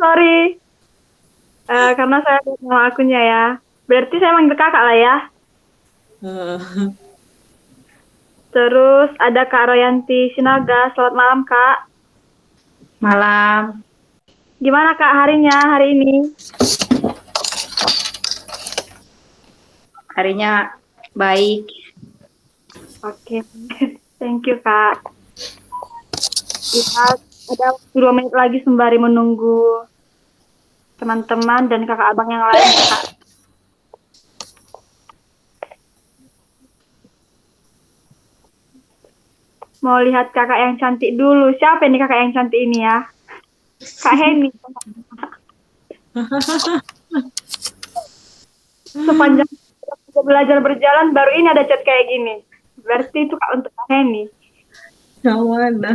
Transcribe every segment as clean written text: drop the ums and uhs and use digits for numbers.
Sorry, karena saya lihat nama akunnya ya. Berarti saya manggil kakak lah ya. Terus ada Kak Royanti Sinaga. Selamat malam, Kak. Malam, Gimana Kak harinya hari ini? harinya baik. Oke, thank you Kak. Kita ada 2 menit lagi sembari menunggu teman-teman dan kakak abang yang lain ya Kak. Mau lihat kakak yang cantik dulu. Siapa ini kakak yang cantik ini ya? Kak Heni. Sepanjang kita belajar berjalan, baru ini ada chat kayak gini. Berarti itu Kak untuk Kak Heni. Yang mana?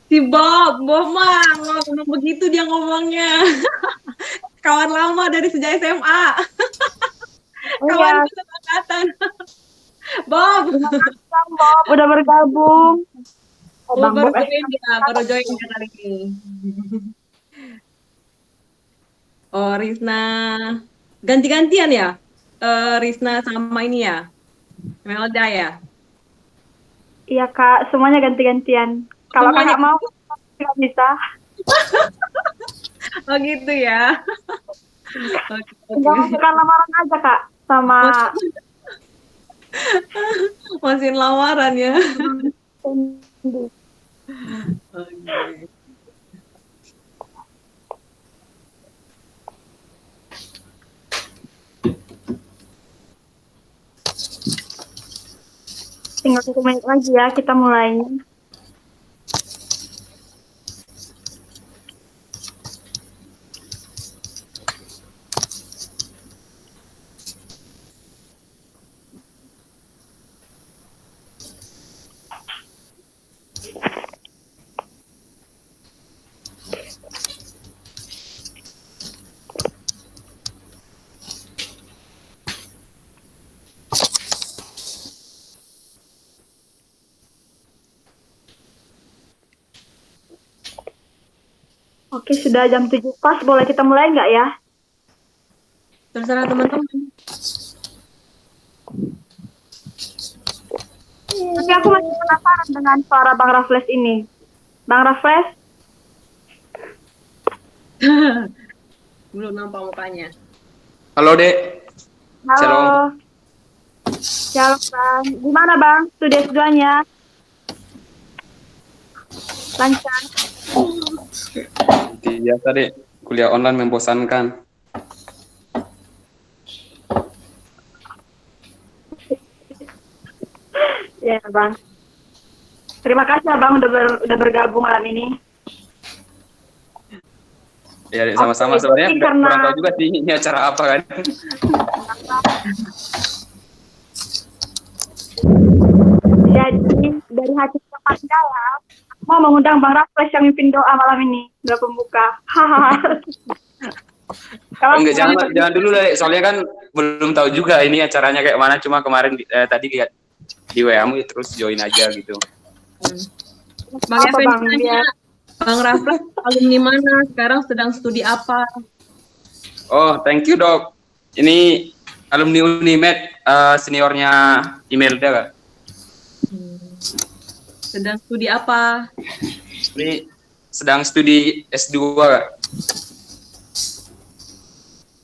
Si Bob mah ngomong begitu dia ngomongnya. Kawan lama dari sejak SMA. Oh Kawan ya, kesepakatan. Bob. terima kasih Bob udah bergabung. Oh, Oh, Bang baru Bob, join dia, baru join dia kali ini. Oh, Risna. Ganti-gantian ya? Risna sama ini ya? Melda ya? iya Kak, semuanya ganti-gantian. Kalau Semuanya. kakak mau, nggak bisa. Oh gitu ya. Oke, Tinggal oke. masukkan lamaran aja Kak, sama Mesin lamaran ya. Sandy. Oke. Tinggal 1 menit lagi ya, kita mulainya. Oke, sudah jam 7 pas, boleh kita mulai nggak ya? Terserah teman-teman. Tapi aku masih penasaran dengan suara Bang Raffles ini. Bang Raffles, Belum nampak mukanya. Halo Dek, Shalom. halo. Shalom Bang. Gimana Bang, studi S2-nya? Lancar? Seperti biasa Dek, kuliah online membosankan. Ya Bang. Terima kasih ya Bang udah bergabung malam ini. Ya Dek, sama-sama. Oke, Sebenarnya jadi kurang karena tahu juga sih ini acara apa kan. jadi dari hati tempat dalam, mau mengundang Bang Raffles yang mimpin doa malam ini, doa pembuka. Hahaha. Kalau Enggak, jangan dulu Dek, soalnya kan belum tahu juga ini acaranya kayak mana. Cuma kemarin tadi lihat di WA-mu terus join aja gitu. Bang apa Evan Bang nanya, dia? Bang Raffles alumni mana? Sekarang sedang studi apa? Oh, thank you Dok. Ini alumni Unimed, seniornya Imelda Kak. Sedang studi apa? Ini sedang studi S2 Kak.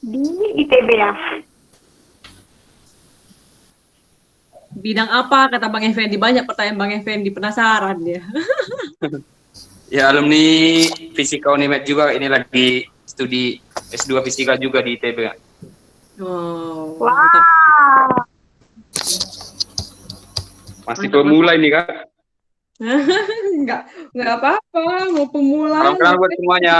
Di ITB ya. Bidang apa? Kata Bang Effendi. Banyak pertanyaan Bang Effendi. Penasaran dia. Ya alumni Fisika Unimed juga, ini lagi studi S2 Fisika juga di ITB Kak. Oh, mantap. Wow. Masih pemula ini Kak. Enggak apa-apa. Mau pemula. Salam kenal buat semuanya,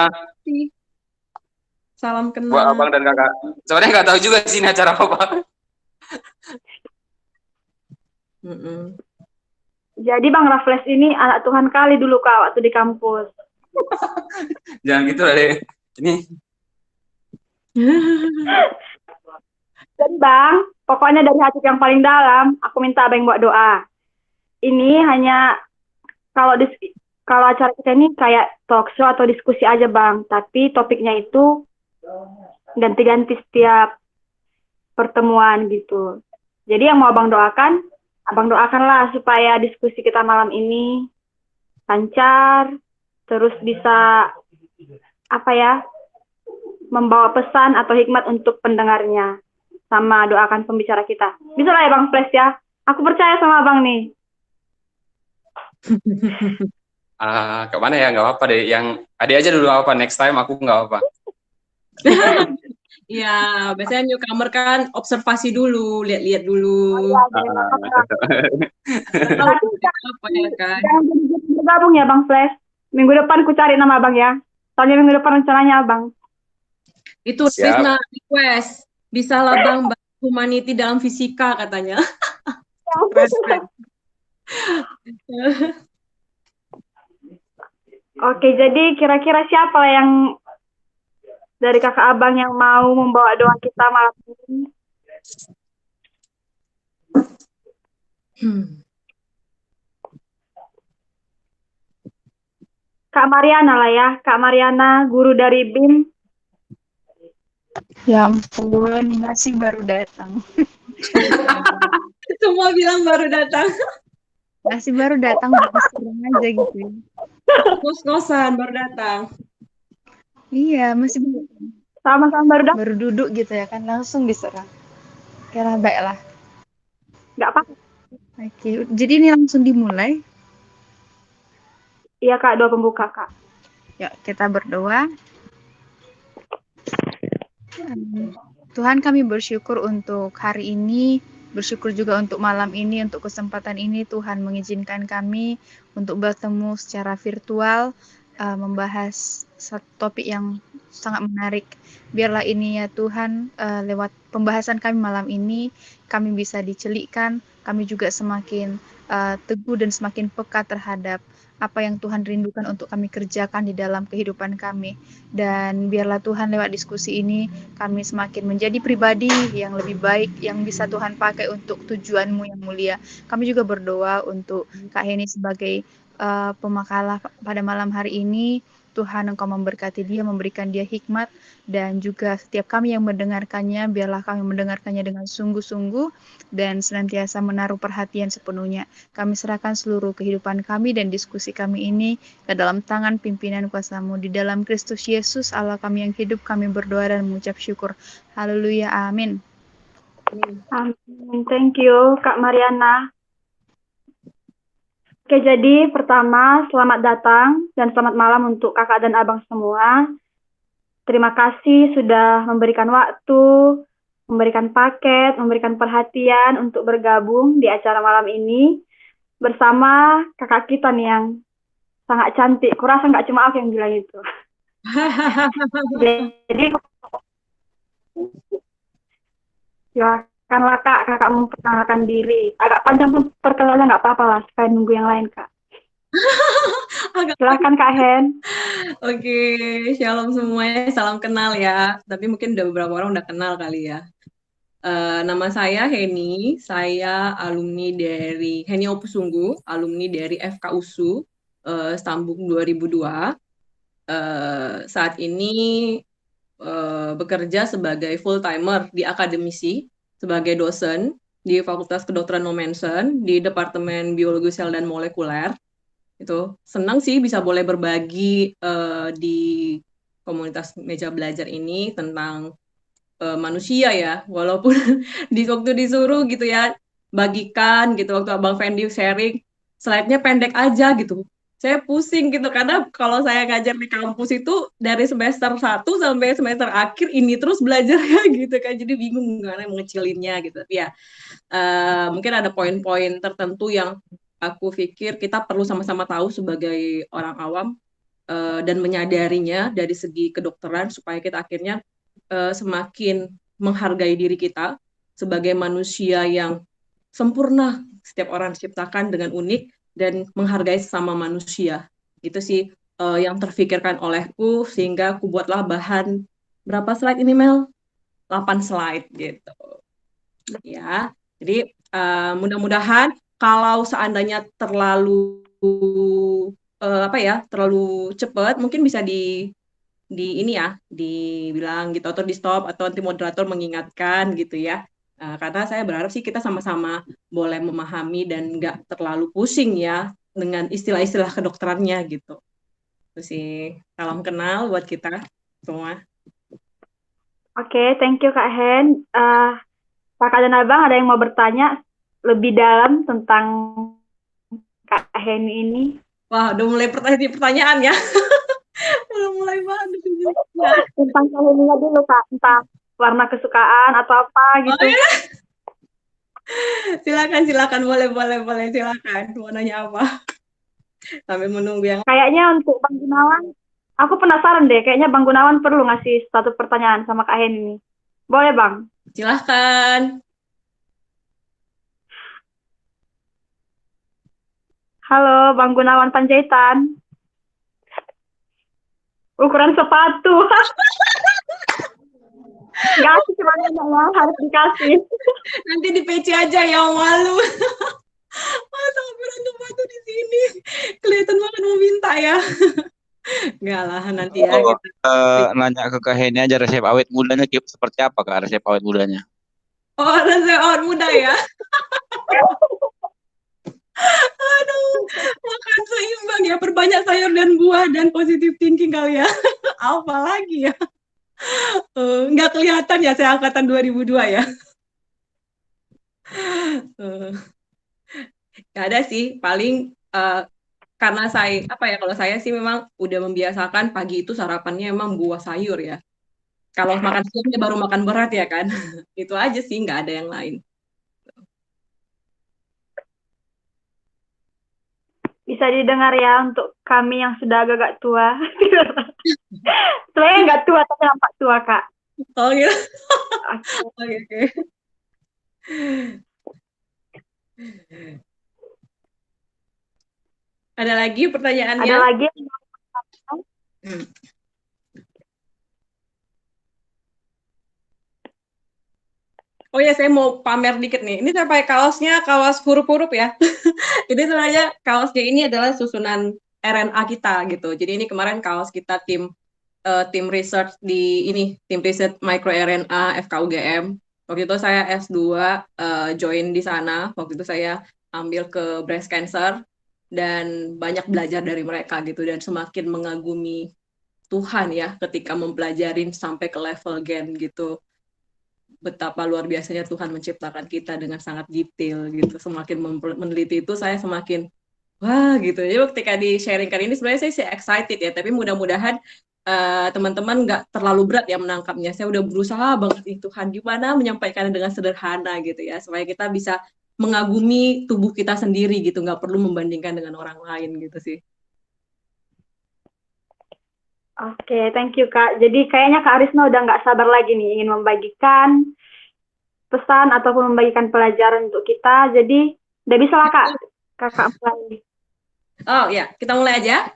Salam buat kenal. abang dan kakak. Soalnya nggak tahu juga sih ini acara apa. Jadi Bang Raffles ini anak Tuhan kali dulu Kak waktu di kampus. Jangan gitu lah deh. Ini Dan Bang, pokoknya dari hati yang paling dalam, aku minta Abang buat doa. Ini hanya kalau kalau acara kita ini kayak talk show atau diskusi aja Bang, tapi topiknya itu ganti-ganti setiap pertemuan gitu. Jadi yang mau Abang doakanlah supaya diskusi kita malam ini lancar, terus bisa apa ya, membawa pesan atau hikmat untuk pendengarnya, sama doakan pembicara kita. Bisa lah ya Bang Flash ya. Aku percaya sama Abang nih. Kemana ya? Nggak apa-apa deh. Yang adik aja dulu apa? Next time aku nggak apa. Ya, biasanya newcomer kan observasi dulu, lihat-lihat dulu. Tahu apa ya kan? Jangan bergabung ya Bang Flash. Minggu depan ku cari nama Abang ya. Soalnya minggu depan rencananya Abang. Itu Siap. request. Bisa lah Bang, humanity dalam fisika katanya. Respect. Oke, jadi kira-kira siapa yang dari kakak abang yang mau membawa doa kita malam ini? Kak Mariana lah ya, Kak Mariana, guru dari BIM. Ya ampun, masih baru datang. Semua bilang baru datang. Masih baru datang, baru serang aja gitu ya. Kos-kosan baru datang. Iya, masih Sama-sama baru datang. baru duduk gitu ya kan, langsung diserang. Kira baiklah. Nggak apa-apa. Oke, jadi ini langsung dimulai. Iya Kak, doa pembuka Kak. Yuk, kita berdoa. Tuhan, kami bersyukur untuk hari ini, bersyukur juga untuk malam ini, untuk kesempatan ini Tuhan mengizinkan kami untuk bertemu secara virtual, membahas satu topik yang sangat menarik. Biarlah ini ya Tuhan, lewat pembahasan kami malam ini, kami bisa dicelikkan, kami juga semakin teguh dan semakin peka terhadap apa yang Tuhan rindukan untuk kami kerjakan di dalam kehidupan kami. Dan biarlah Tuhan lewat diskusi ini, kami semakin menjadi pribadi yang lebih baik, yang bisa Tuhan pakai untuk tujuan-Mu yang mulia. Kami juga berdoa untuk Kak Heni sebagai pemakalah pada malam hari ini. Tuhan, Engkau memberkati dia, memberikan dia hikmat, dan juga setiap kami yang mendengarkannya, biarlah kami mendengarkannya dengan sungguh-sungguh, dan senantiasa menaruh perhatian sepenuhnya. Kami serahkan seluruh kehidupan kami dan diskusi kami ini ke dalam tangan pimpinan kuasa-Mu. Di dalam Kristus Yesus, Allah kami yang hidup, kami berdoa dan mengucap syukur. Haleluya, amin. Amin. Thank you Kak Mariana. Oke, jadi pertama selamat datang dan selamat malam untuk kakak dan abang semua. Terima kasih sudah memberikan waktu, memberikan paket, memberikan perhatian untuk bergabung di acara malam ini bersama kakak kita nih yang sangat cantik. Kurasa nggak cuma aku yang bilang itu. Jadi silakanlah Kak, kakak memperkenalkan diri. Agak panjang pun perkenalan nggak apa-apa lah, supaya nunggu yang lain Kak. Silakan Kak Hen. Oke, shalom semuanya, salam kenal ya. Tapi mungkin udah beberapa orang udah kenal kali ya. Nama saya Heni, saya alumni dari Heni Opusunggu, alumni dari FKUSU Stambuk 2002. Saat ini bekerja sebagai full timer di akademisi, sebagai dosen di Fakultas Kedokteran Nomensen di Departemen Biologi Sel dan Molekuler. Itu senang sih bisa boleh berbagi di komunitas meja belajar ini tentang manusia ya, walaupun di waktu disuruh gitu ya bagikan gitu, waktu Abang Fendi sharing slide-nya pendek aja gitu, saya pusing gitu karena kalau saya ngajar di kampus itu dari semester 1 sampai semester akhir ini terus belajarnya gitu kan, jadi bingung gimana mengecilinnya gitu ya. Mungkin ada poin-poin tertentu yang aku pikir kita perlu sama-sama tahu sebagai orang awam dan menyadarinya dari segi kedokteran supaya kita akhirnya semakin menghargai diri kita sebagai manusia yang sempurna. Setiap orang diciptakan dengan unik dan menghargai sesama manusia. Itu sih yang terfikirkan olehku sehingga aku buatlah bahan berapa slide ini Mel? 8 slide gitu. Ya. Jadi mudah-mudahan kalau seandainya terlalu apa ya, terlalu cepat, mungkin bisa di ini ya, dibilang gitu atau di stop atau nanti moderator mengingatkan gitu ya. Karena saya berharap sih kita sama-sama boleh memahami dan nggak terlalu pusing ya dengan istilah-istilah kedokterannya gitu. Itu sih, salam kenal buat kita semua. Oke, thank you Kak Hen. Kakak dan Abang ada yang mau bertanya lebih dalam tentang Kak Hen ini? Wah, udah mulai pertanyaan ya. Udah mulai banget. Ya. Tentang Kak Heninya dulu Kak, tentang warna kesukaan atau apa gitu. Oh, ya. Silakan, boleh, silakan. Mau nanya apa? Sambil menunggu yang Kayaknya untuk Bang Gunawan, aku penasaran deh, kayaknya Bang Gunawan perlu ngasih satu pertanyaan sama Kak Hen ini. Boleh Bang? silahkan. Halo Bang Gunawan Panjaitan. Ukuran sepatu. Nggak sih cuma nanya ya, harus dikasih. Nanti di PC aja ya, malu. Masa ukuran sepatu di sini? Kelihatan banget mau minta ya. Enggak lah, nanti ya Oh, kita. nanya ke Kak Heni aja resep awet mudanya seperti apa Kak resep awet mudanya? Oh, resep awet muda ya. Aduh, makan seimbang ya, perbanyak sayur dan buah dan positive thinking kali ya. Apa lagi ya? Nggak kelihatan ya, saya angkatan 2002 ya. Nggak ada sih, paling karena saya, apa ya, kalau saya sih memang udah membiasakan pagi itu sarapannya emang buah sayur ya. Kalau makan siangnya baru makan berat ya kan. Itu aja sih, nggak ada yang lain. Bisa didengar ya untuk kami yang sudah agak tua. Sebenarnya nggak tua, tapi nampak tua, Kak. Oh gitu. Oke. Oke. Ada lagi pertanyaannya? Ada lagi? Oh ya, saya mau pamer dikit nih. Ini saya pakai kaosnya, kaos huruf-huruf ya. Jadi sebenarnya kaosnya ini adalah susunan RNA kita gitu. Jadi ini kemarin kaos kita tim research di ini, tim riset microRNA FKUGM. Waktu itu saya S2 join di sana. Waktu itu saya ambil ke breast cancer dan banyak belajar dari mereka gitu, dan semakin mengagumi Tuhan ya ketika mempelajarin sampai ke level gen gitu. Betapa luar biasanya Tuhan menciptakan kita dengan sangat detail gitu. Semakin meneliti itu saya semakin wah gitu. Jadi ketika di sharingkan ini sebenarnya saya sih excited ya, tapi mudah-mudahan teman-teman nggak terlalu berat ya menangkapnya. Saya udah berusaha banget nih, Tuhan gimana menyampaikannya dengan sederhana gitu ya, supaya kita bisa mengagumi tubuh kita sendiri gitu, nggak perlu membandingkan dengan orang lain gitu sih. Oke, thank you Kak. Jadi kayaknya Kak Arisna udah nggak sabar lagi nih ingin membagikan pesan ataupun membagikan pelajaran untuk kita. Jadi udah bisa lah Kak, Kakak mulai. Oh ya, kita mulai aja.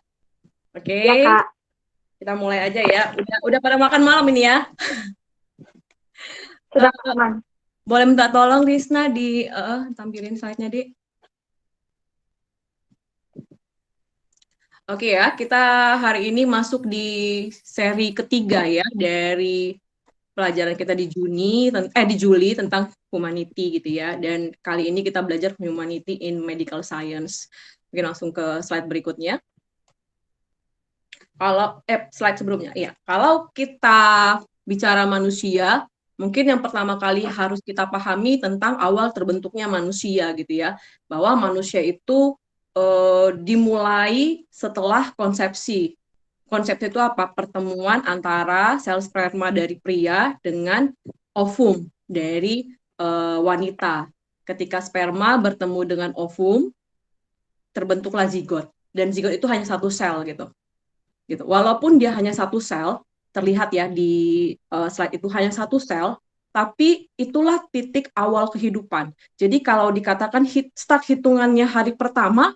Oke. Ya Kak. Kita mulai aja ya. Udah pada makan malam ini ya. Sudah aman. Boleh minta tolong Risna di tampilin slide-nya, Dik. Oke ya, kita hari ini masuk di seri ketiga ya dari pelajaran kita di Juli tentang humanity gitu ya. Dan kali ini kita belajar humanity in medical science. Mungkin langsung ke slide berikutnya. Kalau slide sebelumnya, ya. Kalau kita bicara manusia, mungkin yang pertama kali harus kita pahami tentang awal terbentuknya manusia gitu ya. Bahwa manusia itu dimulai setelah konsepsi. Konsepsi itu apa? Pertemuan antara sel sperma dari pria dengan ovum dari wanita. Ketika sperma bertemu dengan ovum, terbentuklah zigot. Dan zigot itu hanya satu sel gitu. Walaupun dia hanya satu sel, terlihat ya di slide itu hanya satu sel, tapi itulah titik awal kehidupan. Jadi kalau dikatakan start hitungannya hari pertama,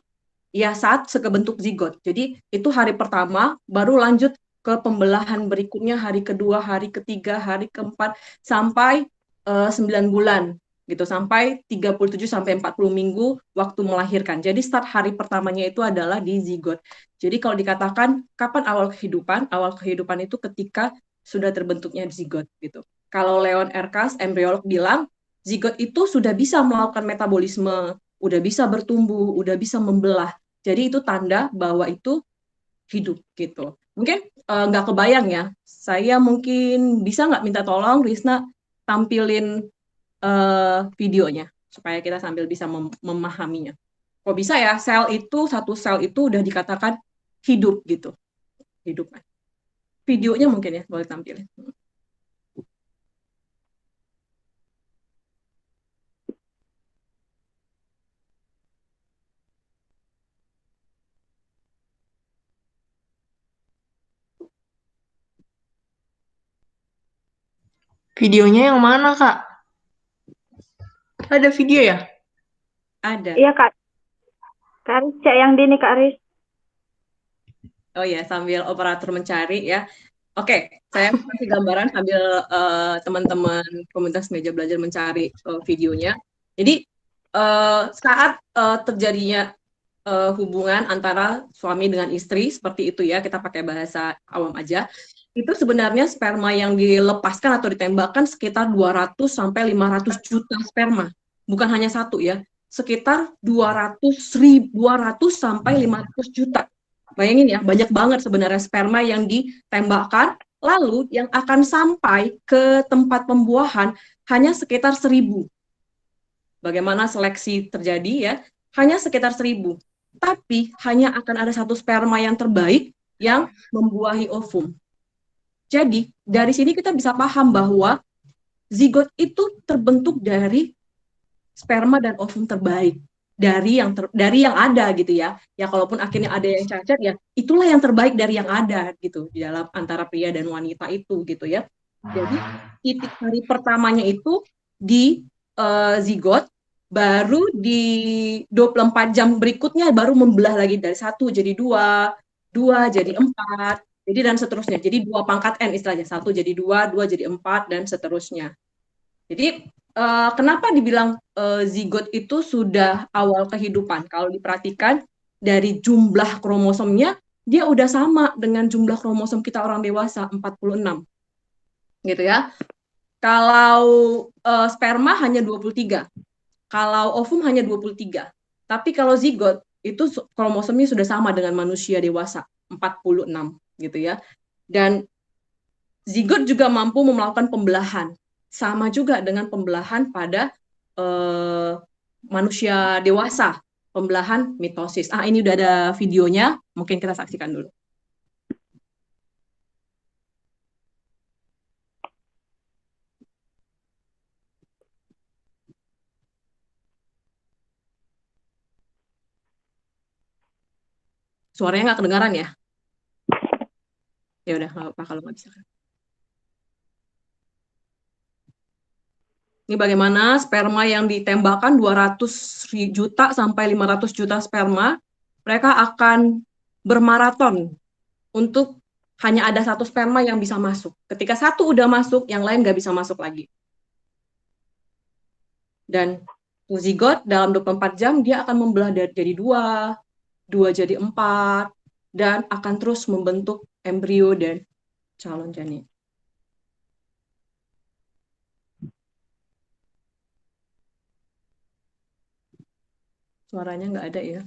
ya saat kebentuk zigot. Jadi itu hari pertama, baru lanjut ke pembelahan berikutnya hari kedua, hari ketiga, hari keempat, sampai 9 bulan gitu, sampai 37 sampai 40 minggu waktu melahirkan. Jadi start hari pertamanya itu adalah di zigot. Jadi kalau dikatakan kapan awal kehidupan? Awal kehidupan itu ketika sudah terbentuknya zigot gitu. Kalau Leon Erkas, embriolog bilang zigot itu sudah bisa melakukan metabolisme, udah bisa bertumbuh, udah bisa membelah. Jadi itu tanda bahwa itu hidup gitu. Mungkin nggak kebayang ya. Saya mungkin bisa nggak minta tolong Risna tampilin videonya supaya kita sambil bisa memahaminya. Kok bisa ya satu sel itu udah dikatakan hidup gitu, hidup. Videonya mungkin ya boleh tampilin. Videonya yang mana, Kak? Ada video ya? Ada. Iya, Kak. Kak Aris, cek yang di ini, Kak Aris. Oh ya, sambil operator mencari ya. Oke, saya kasih gambaran sambil teman-teman komunitas meja belajar mencari videonya. Jadi saat terjadinya hubungan antara suami dengan istri seperti itu ya, kita pakai bahasa awam aja. Itu sebenarnya sperma yang dilepaskan atau ditembakkan sekitar 200 sampai 500 juta sperma. Bukan hanya satu ya, sekitar 200 sampai 500 juta. Bayangin ya, banyak banget sebenarnya sperma yang ditembakkan, lalu yang akan sampai ke tempat pembuahan hanya sekitar 1.000. Bagaimana seleksi terjadi ya? Hanya sekitar 1.000. Tapi hanya akan ada satu sperma yang terbaik yang membuahi ovum. Jadi, dari sini kita bisa paham bahwa zigot itu terbentuk dari sperma dan ovum terbaik dari yang ada gitu ya. Ya kalaupun akhirnya ada yang cacat ya itulah yang terbaik dari yang ada gitu di dalam antara pria dan wanita itu gitu ya. Jadi titik hari pertamanya itu di zigot, baru di 24 jam berikutnya baru membelah lagi dari 1 jadi 2, 2 jadi 4, jadi dan seterusnya. Jadi 2 pangkat N istilahnya, 1 jadi 2, 2 jadi 4 dan seterusnya. Jadi kenapa dibilang zigot itu sudah awal kehidupan? Kalau diperhatikan dari jumlah kromosomnya, dia udah sama dengan jumlah kromosom kita orang dewasa, 46. Gitu ya. Kalau sperma hanya 23. Kalau ovum hanya 23. Tapi kalau zigot itu kromosomnya sudah sama dengan manusia dewasa, 46 gitu ya. Dan zigot juga mampu melakukan pembelahan. Sama juga dengan pembelahan pada manusia dewasa, pembelahan mitosis. Ini udah ada videonya, mungkin kita saksikan dulu. Suaranya nggak kedengaran ya? Ya udah, nggak apa-apa kalau nggak bisa. Ini bagaimana sperma yang ditembakkan 200 juta sampai 500 juta sperma, mereka akan bermaraton untuk hanya ada satu sperma yang bisa masuk. Ketika satu udah masuk, yang lain nggak bisa masuk lagi. Dan zigot dalam 24 jam, dia akan membelah jadi 2, 2 jadi 4, dan akan terus membentuk embrio dan calon janin. Suaranya nggak ada ya.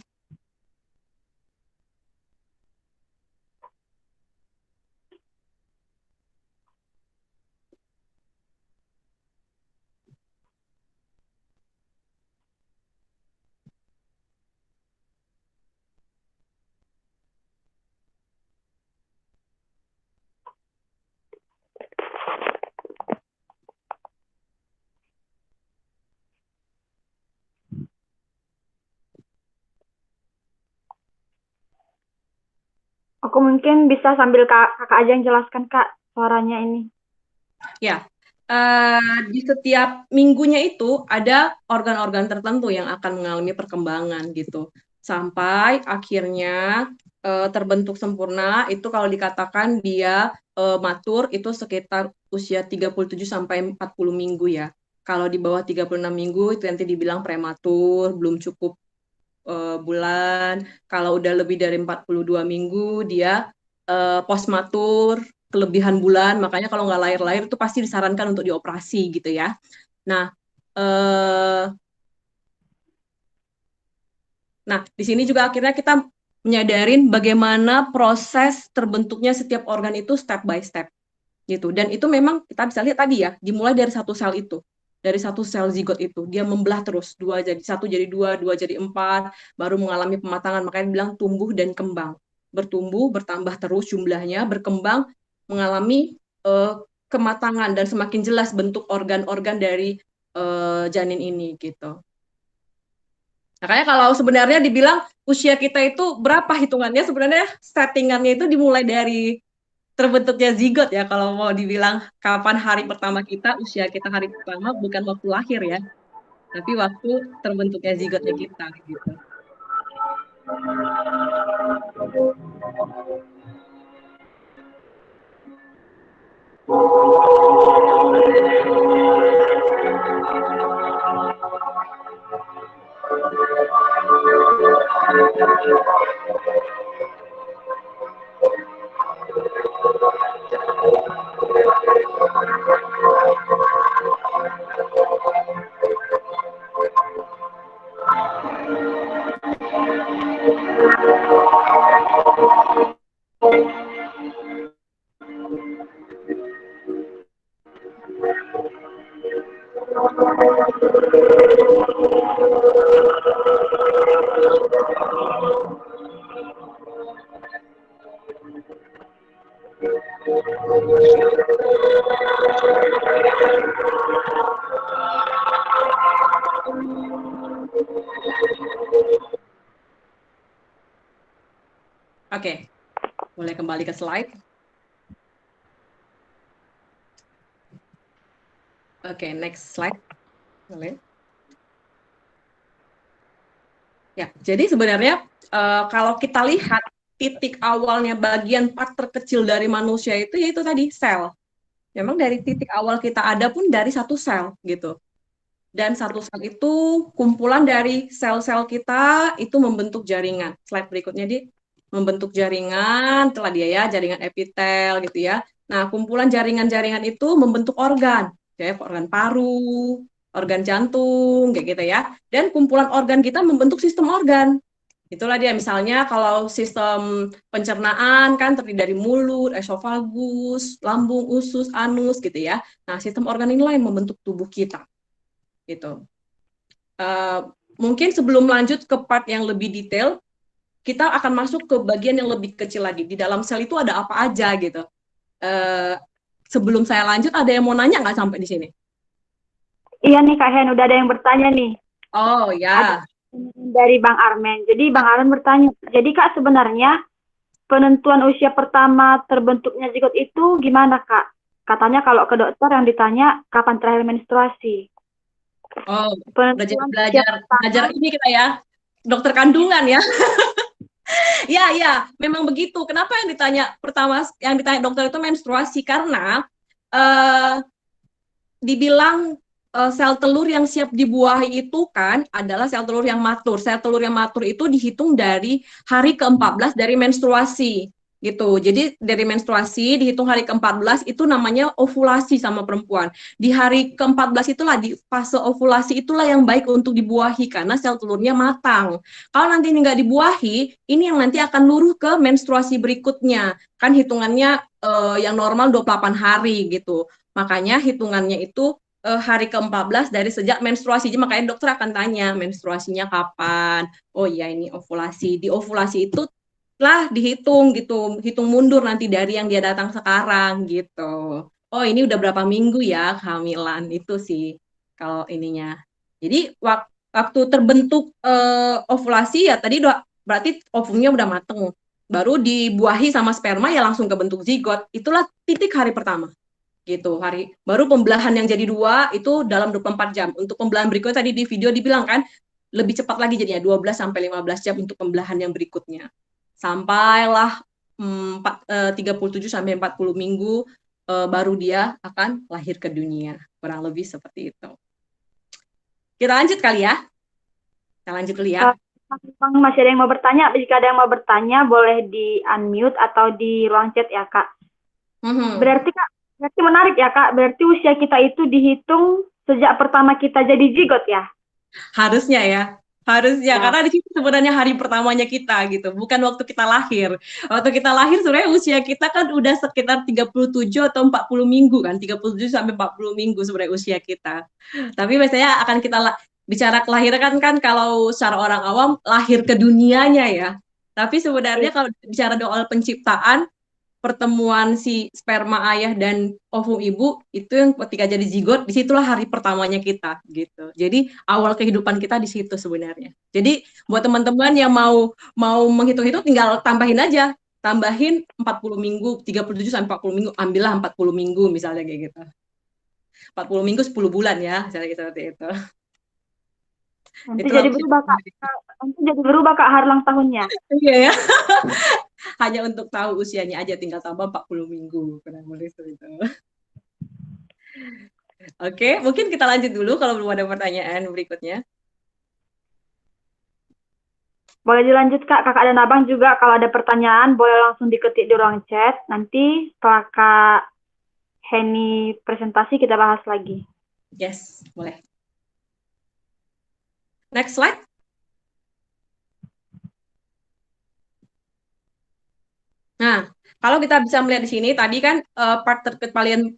Aku mungkin bisa sambil kakak aja yang jelaskan, Kak, suaranya ini. Ya, di setiap minggunya itu ada organ-organ tertentu yang akan mengalami perkembangan gitu. Sampai akhirnya terbentuk sempurna, itu kalau dikatakan dia matur itu sekitar usia 37 sampai 40 minggu ya. Kalau di bawah 36 minggu itu nanti dibilang prematur, belum cukup bulan. Kalau udah lebih dari 42 minggu, dia postmatur, kelebihan bulan. Makanya kalau nggak lahir-lahir itu pasti disarankan untuk dioperasi gitu ya. Nah, di sini juga akhirnya kita menyadarin bagaimana proses terbentuknya setiap organ itu step by step gitu. Dan itu memang kita bisa lihat tadi ya, dimulai dari satu sel itu. Dari satu sel zigot itu, dia membelah terus, satu jadi dua jadi empat, baru mengalami pematangan. Makanya bilang tumbuh dan kembang. Bertumbuh, bertambah terus jumlahnya, berkembang, mengalami kematangan, dan semakin jelas bentuk organ-organ dari janin ini gitu. Makanya kalau sebenarnya dibilang usia kita itu berapa hitungannya, sebenarnya settingannya itu dimulai dari terbentuknya zigot ya. Kalau mau dibilang kapan hari pertama kita, usia kita hari pertama bukan waktu lahir ya, tapi waktu terbentuknya zigotnya kita gitu. Oke, boleh kembali ke slide. Oke, next slide. Boleh. Ya, jadi sebenarnya kalau kita lihat titik awalnya bagian part terkecil dari manusia itu yaitu tadi sel. Memang dari titik awal kita ada pun dari satu sel gitu. Dan satu sel itu kumpulan dari sel-sel kita itu membentuk jaringan. Slide berikutnya di membentuk jaringan, telah dia ya, jaringan epitel gitu ya. Nah, kumpulan jaringan-jaringan itu membentuk organ, kayak organ paru, organ jantung, kayak gitu ya. Dan kumpulan organ kita membentuk sistem organ. Itulah dia, misalnya kalau sistem pencernaan kan terdiri dari mulut, esofagus, lambung, usus, anus gitu ya. Nah, sistem organ inilah yang membentuk tubuh kita. Gitu. Mungkin sebelum lanjut ke part yang lebih detail, kita akan masuk ke bagian yang lebih kecil lagi. Di dalam sel itu ada apa aja gitu. Sebelum saya lanjut, ada yang mau nanya nggak sampai di sini? Iya nih Kak Hen, udah ada yang bertanya nih. Oh ya. Dari Bang Armen. Jadi Bang Armen bertanya, jadi Kak sebenarnya penentuan usia pertama terbentuknya zigot itu gimana Kak? Katanya kalau ke dokter yang ditanya kapan terakhir menstruasi. Oh, Penentuan usia belajar ini kita ya, dokter kandungan ya. Ya, memang begitu. Kenapa yang ditanya dokter itu menstruasi? Karena dibilang sel telur yang siap dibuahi itu kan adalah sel telur yang matur. Sel telur yang matur itu dihitung dari hari ke-14 dari menstruasi gitu. Jadi dari menstruasi dihitung hari ke-14 itu namanya ovulasi sama perempuan. Di hari ke-14 itulah, di fase ovulasi itulah yang baik untuk dibuahi karena sel telurnya matang. Kalau nanti nggak dibuahi, ini yang nanti akan luruh ke menstruasi berikutnya. Kan hitungannya yang normal 28 hari gitu. Makanya hitungannya itu hari ke-14 dari sejak menstruasi. Jadi makanya dokter akan tanya menstruasinya kapan. Oh iya ini ovulasi. Di ovulasi itu lah dihitung gitu, hitung mundur nanti dari yang dia datang sekarang gitu. Oh ini udah berapa minggu ya kehamilan, itu sih kalau ininya. Jadi waktu terbentuk ovulasi ya tadi berarti ovumnya udah mateng, baru dibuahi sama sperma ya langsung ke bentuk zigot. Itulah titik hari pertama gitu. Baru pembelahan yang jadi 2 itu dalam 24 jam. Untuk pembelahan berikutnya tadi di video dibilang kan lebih cepat lagi jadinya 12 sampai 15 jam untuk pembelahan yang berikutnya. Sampailah 37 sampai 40 minggu baru dia akan lahir ke dunia. Kurang lebih seperti itu. Kita lanjut kali ya. Kita lanjut dulu ya. Bang, masih ada yang mau bertanya? Jika ada yang mau bertanya, boleh di unmute atau di ruang chat ya, Kak. Berarti Kak, berarti menarik ya, Kak. Berarti usia kita itu dihitung sejak pertama kita jadi zigot ya? Harusnya ya. Harusnya, Ya. karena di situ sebenarnya hari pertamanya kita gitu, bukan waktu kita lahir. Waktu kita lahir sebenarnya usia kita kan udah sekitar 37 atau 40 minggu kan, 37 sampai 40 minggu sebenarnya usia kita. Tapi biasanya akan kita bicara kelahiran kan kalau secara orang awam lahir ke dunianya ya. Tapi sebenarnya kalau bicara soal penciptaan, pertemuan si sperma ayah dan ovum ibu itu yang ketika jadi zigot, disitulah hari pertamanya kita gitu. Jadi awal kehidupan kita di situ sebenarnya. Jadi buat teman-teman yang mau menghitung-hitung, tinggal tambahin aja, tambahin 40 minggu, 37 sampai 40 minggu, ambillah 40 minggu misalnya kayak gitu. 40 minggu 10 bulan ya, misalnya seperti itu. Nanti jadi berubah Kak. Nanti jadi berubah Kak hari ulang tahunnya. Iya ya. Hanya untuk tahu usianya aja, tinggal tambah 40 minggu. Kurang lebih itu. Oke, mungkin kita lanjut dulu kalau belum ada pertanyaan berikutnya. Boleh dilanjut Kak, Kakak dan Abang juga kalau ada pertanyaan boleh langsung diketik di ruang chat. Nanti setelah Kak Henny presentasi kita bahas lagi. Yes, boleh. Next slide. Nah, kalau kita bisa melihat di sini, tadi kan part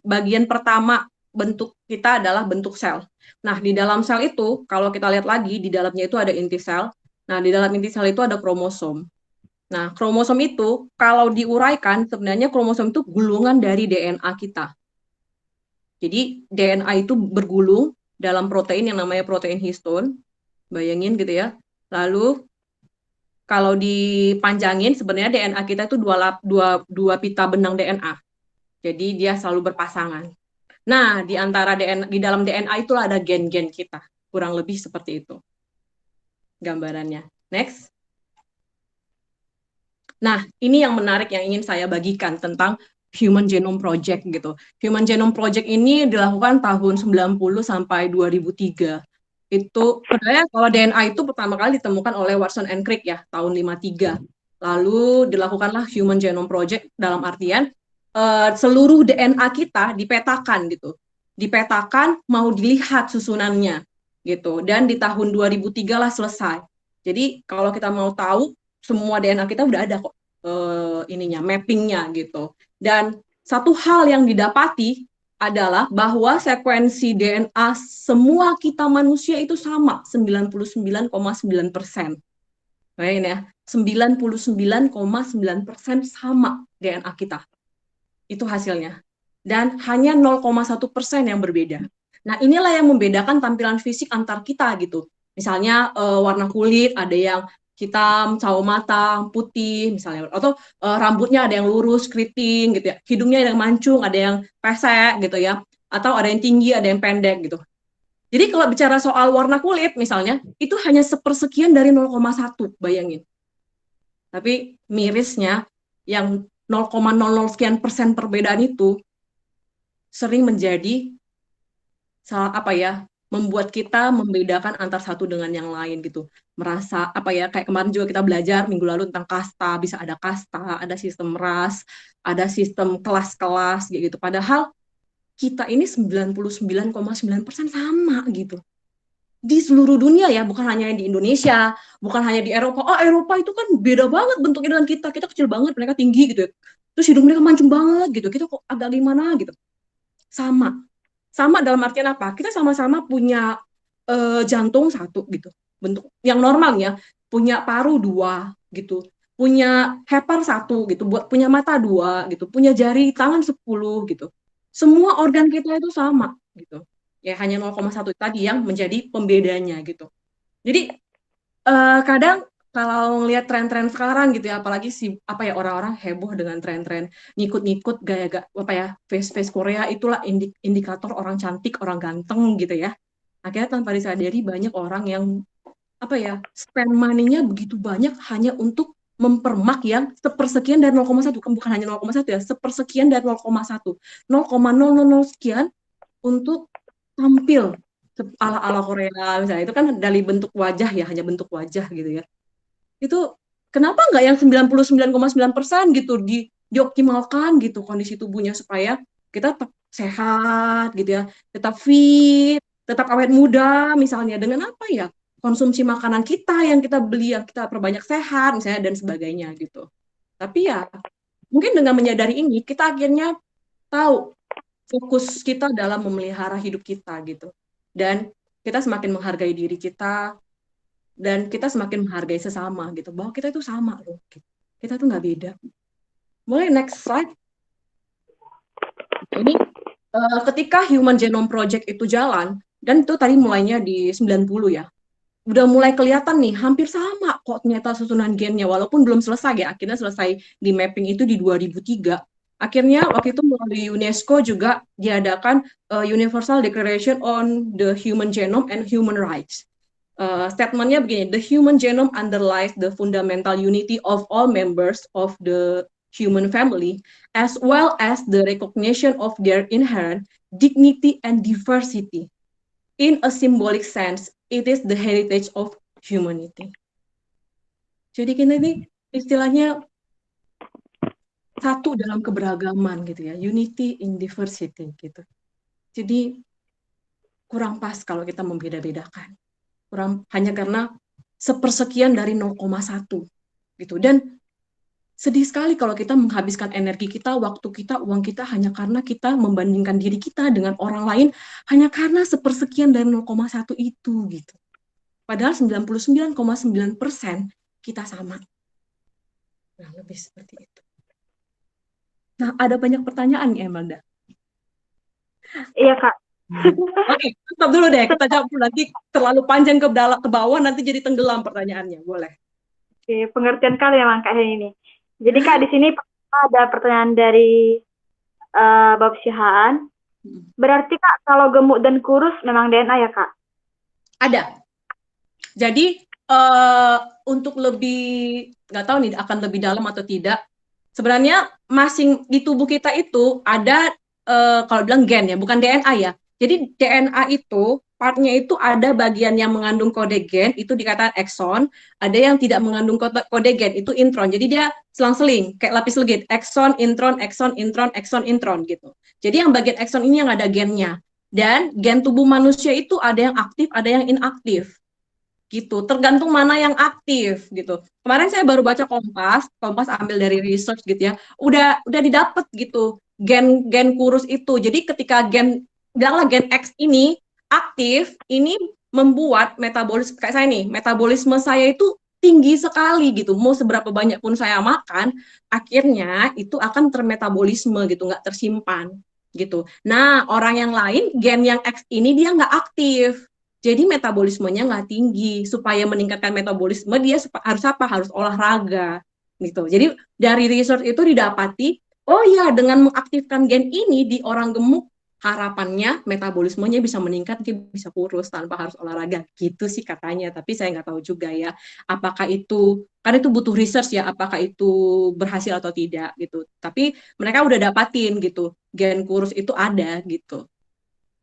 bagian pertama bentuk kita adalah bentuk sel. Nah, di dalam sel itu, kalau kita lihat lagi, di dalamnya itu ada inti sel. Nah, di dalam inti sel itu ada kromosom. Nah, kromosom itu, kalau diuraikan, sebenarnya kromosom itu gulungan dari DNA kita. Jadi, DNA itu bergulung dalam protein yang namanya protein histone. Bayangin gitu ya. Lalu, kalau dipanjangin sebenarnya DNA kita itu dua pita benang DNA. Jadi dia selalu berpasangan. Nah, di dalam DNA itulah ada gen-gen kita. Kurang lebih seperti itu gambarannya. Next. Nah, ini yang menarik yang ingin saya bagikan tentang Human Genome Project gitu. Human Genome Project ini dilakukan tahun 90 sampai 2003. Itu sebenarnya kalau DNA itu pertama kali ditemukan oleh Watson and Crick ya tahun 53. Lalu dilakukanlah Human Genome Project dalam artian seluruh DNA kita dipetakan gitu. Dipetakan mau dilihat susunannya gitu. Dan di tahun 2003 lah selesai. Jadi kalau kita mau tahu semua DNA kita udah ada kok mappingnya gitu. Dan satu hal yang didapati adalah bahwa sekuensi DNA semua kita manusia itu sama, 99,9%. Bayangin ya, 99,9% sama DNA kita. Itu hasilnya. Dan hanya 0,1% yang berbeda. Nah, inilah yang membedakan tampilan fisik antar kita gitu. Misalnya warna kulit, ada yang hitam, sawo matang, putih misalnya, atau rambutnya ada yang lurus, keriting gitu ya, hidungnya ada yang mancung, ada yang pesek gitu ya, atau ada yang tinggi, ada yang pendek gitu. Jadi kalau bicara soal warna kulit misalnya, itu hanya sepersekian dari 0,1, bayangin. Tapi mirisnya yang 0,00 sekian persen perbedaan itu sering menjadi membuat kita membedakan antar satu dengan yang lain gitu. Merasa kayak kemarin juga kita belajar minggu lalu tentang kasta, bisa ada kasta, ada sistem ras, ada sistem kelas-kelas gitu. Padahal kita ini 99,9% sama gitu. Di seluruh dunia ya, bukan hanya di Indonesia, bukan hanya di Eropa. Oh, Eropa itu kan beda banget bentuknya dengan kita. Kita kecil banget, mereka tinggi gitu ya. Terus hidung mereka mancung banget gitu. Kita kok agak gimana gitu. Sama dalam artian apa? Kita sama-sama punya jantung satu gitu, bentuk yang normalnya, punya paru 2 gitu, punya hepar 1 gitu, punya mata 2 gitu, punya jari tangan 10 gitu. Semua organ kita itu sama gitu. Ya hanya 0,1 tadi yang menjadi pembedanya gitu. Jadi kadang kalau ngelihat tren-tren sekarang gitu ya, apalagi orang-orang heboh dengan tren-tren ngikut-ngikut gaya face Korea, itulah indikator orang cantik, orang ganteng gitu ya. Akhirnya tanpa disadari banyak orang yang spend money-nya begitu banyak hanya untuk mempermak yang sepersekian dari 0,1, bukan hanya 0,1 ya, sepersekian dari 0,1, 0,000 sekian untuk tampil ala-ala Korea misalnya. Itu kan dari bentuk wajah ya, hanya bentuk wajah gitu ya. Itu kenapa nggak yang 99,9% gitu dioptimalkan gitu kondisi tubuhnya supaya kita tetap sehat gitu ya, tetap fit, tetap awet muda misalnya dengan apa ya? Konsumsi makanan kita yang kita beli yang kita perbanyak sehat misalnya dan sebagainya gitu. Tapi ya mungkin dengan menyadari ini kita akhirnya tahu fokus kita dalam memelihara hidup kita gitu. Dan kita semakin menghargai diri kita dan kita semakin menghargai sesama gitu. Bahwa kita itu sama loh. Kita tuh nggak beda. Mulai next slide. Ini ketika Human Genome Project itu jalan dan itu tadi mulainya di 90 ya. Udah mulai kelihatan nih, hampir sama kok ternyata susunan gennya, walaupun belum selesai ya, akhirnya selesai di mapping itu di 2003. Akhirnya waktu itu melalui UNESCO juga diadakan Universal Declaration on the Human Genome and Human Rights. Statementnya begini, the human genome underlies the fundamental unity of all members of the human family, as well as the recognition of their inherent dignity and diversity. In a symbolic sense, it is the heritage of humanity. Jadi kita ini istilahnya satu dalam keberagaman gitu ya, unity in diversity gitu. Jadi kurang pas kalau kita membeda-bedakan. Kurang hanya karena sepersekian dari 0,1 gitu. Dan sedih sekali kalau kita menghabiskan energi kita, waktu kita, uang kita hanya karena kita membandingkan diri kita dengan orang lain hanya karena sepersekian dari 0,1 itu gitu. Padahal 99,9% kita sama. Nah, lebih seperti itu. Nah, ada banyak pertanyaan nih, Amanda. Iya, Kak. Oke, stop dulu deh. Kita jawab dulu. Nanti terlalu panjang ke bawah, nanti jadi tenggelam pertanyaannya. Boleh. Oke, pengertian kali emang Kak ini. Jadi Kak, di sini ada pertanyaan dari Bapak Syahaan. Berarti Kak, kalau gemuk dan kurus memang DNA ya Kak? Ada. Jadi untuk lebih, nggak tahu nih akan lebih dalam atau tidak, sebenarnya masing di tubuh kita itu ada, kalau bilang gen ya, bukan DNA ya. Jadi DNA itu, partnya itu ada bagian yang mengandung kode gen, itu dikatakan exon, ada yang tidak mengandung kode gen, itu intron. Jadi dia selang-seling, kayak lapis legit, exon, intron, exon, intron, exon, intron gitu. Jadi yang bagian exon ini yang ada gennya. Dan gen tubuh manusia itu ada yang aktif, ada yang inaktif. Gitu, tergantung mana yang aktif gitu. Kemarin saya baru baca Kompas ambil dari research gitu ya. Udah didapat gitu gen kurus itu. Jadi ketika bilanglah gen X ini aktif, ini membuat metabolisme kayak saya nih, metabolisme saya itu tinggi sekali gitu. Mau seberapa banyak pun saya makan, akhirnya itu akan termetabolisme gitu, nggak tersimpan gitu. Nah, orang yang lain gen yang X ini dia nggak aktif. Jadi metabolismenya nggak tinggi. Supaya meningkatkan metabolisme dia harus apa? Harus olahraga gitu. Jadi dari research itu didapati, oh ya dengan mengaktifkan gen ini di orang gemuk, harapannya metabolismenya bisa meningkat, dia bisa kurus tanpa harus olahraga. Gitu sih katanya. Tapi saya nggak tahu juga ya. Apakah itu, karena itu butuh research ya, apakah itu berhasil atau tidak gitu. Tapi mereka udah dapatin gitu. Gen kurus itu ada gitu.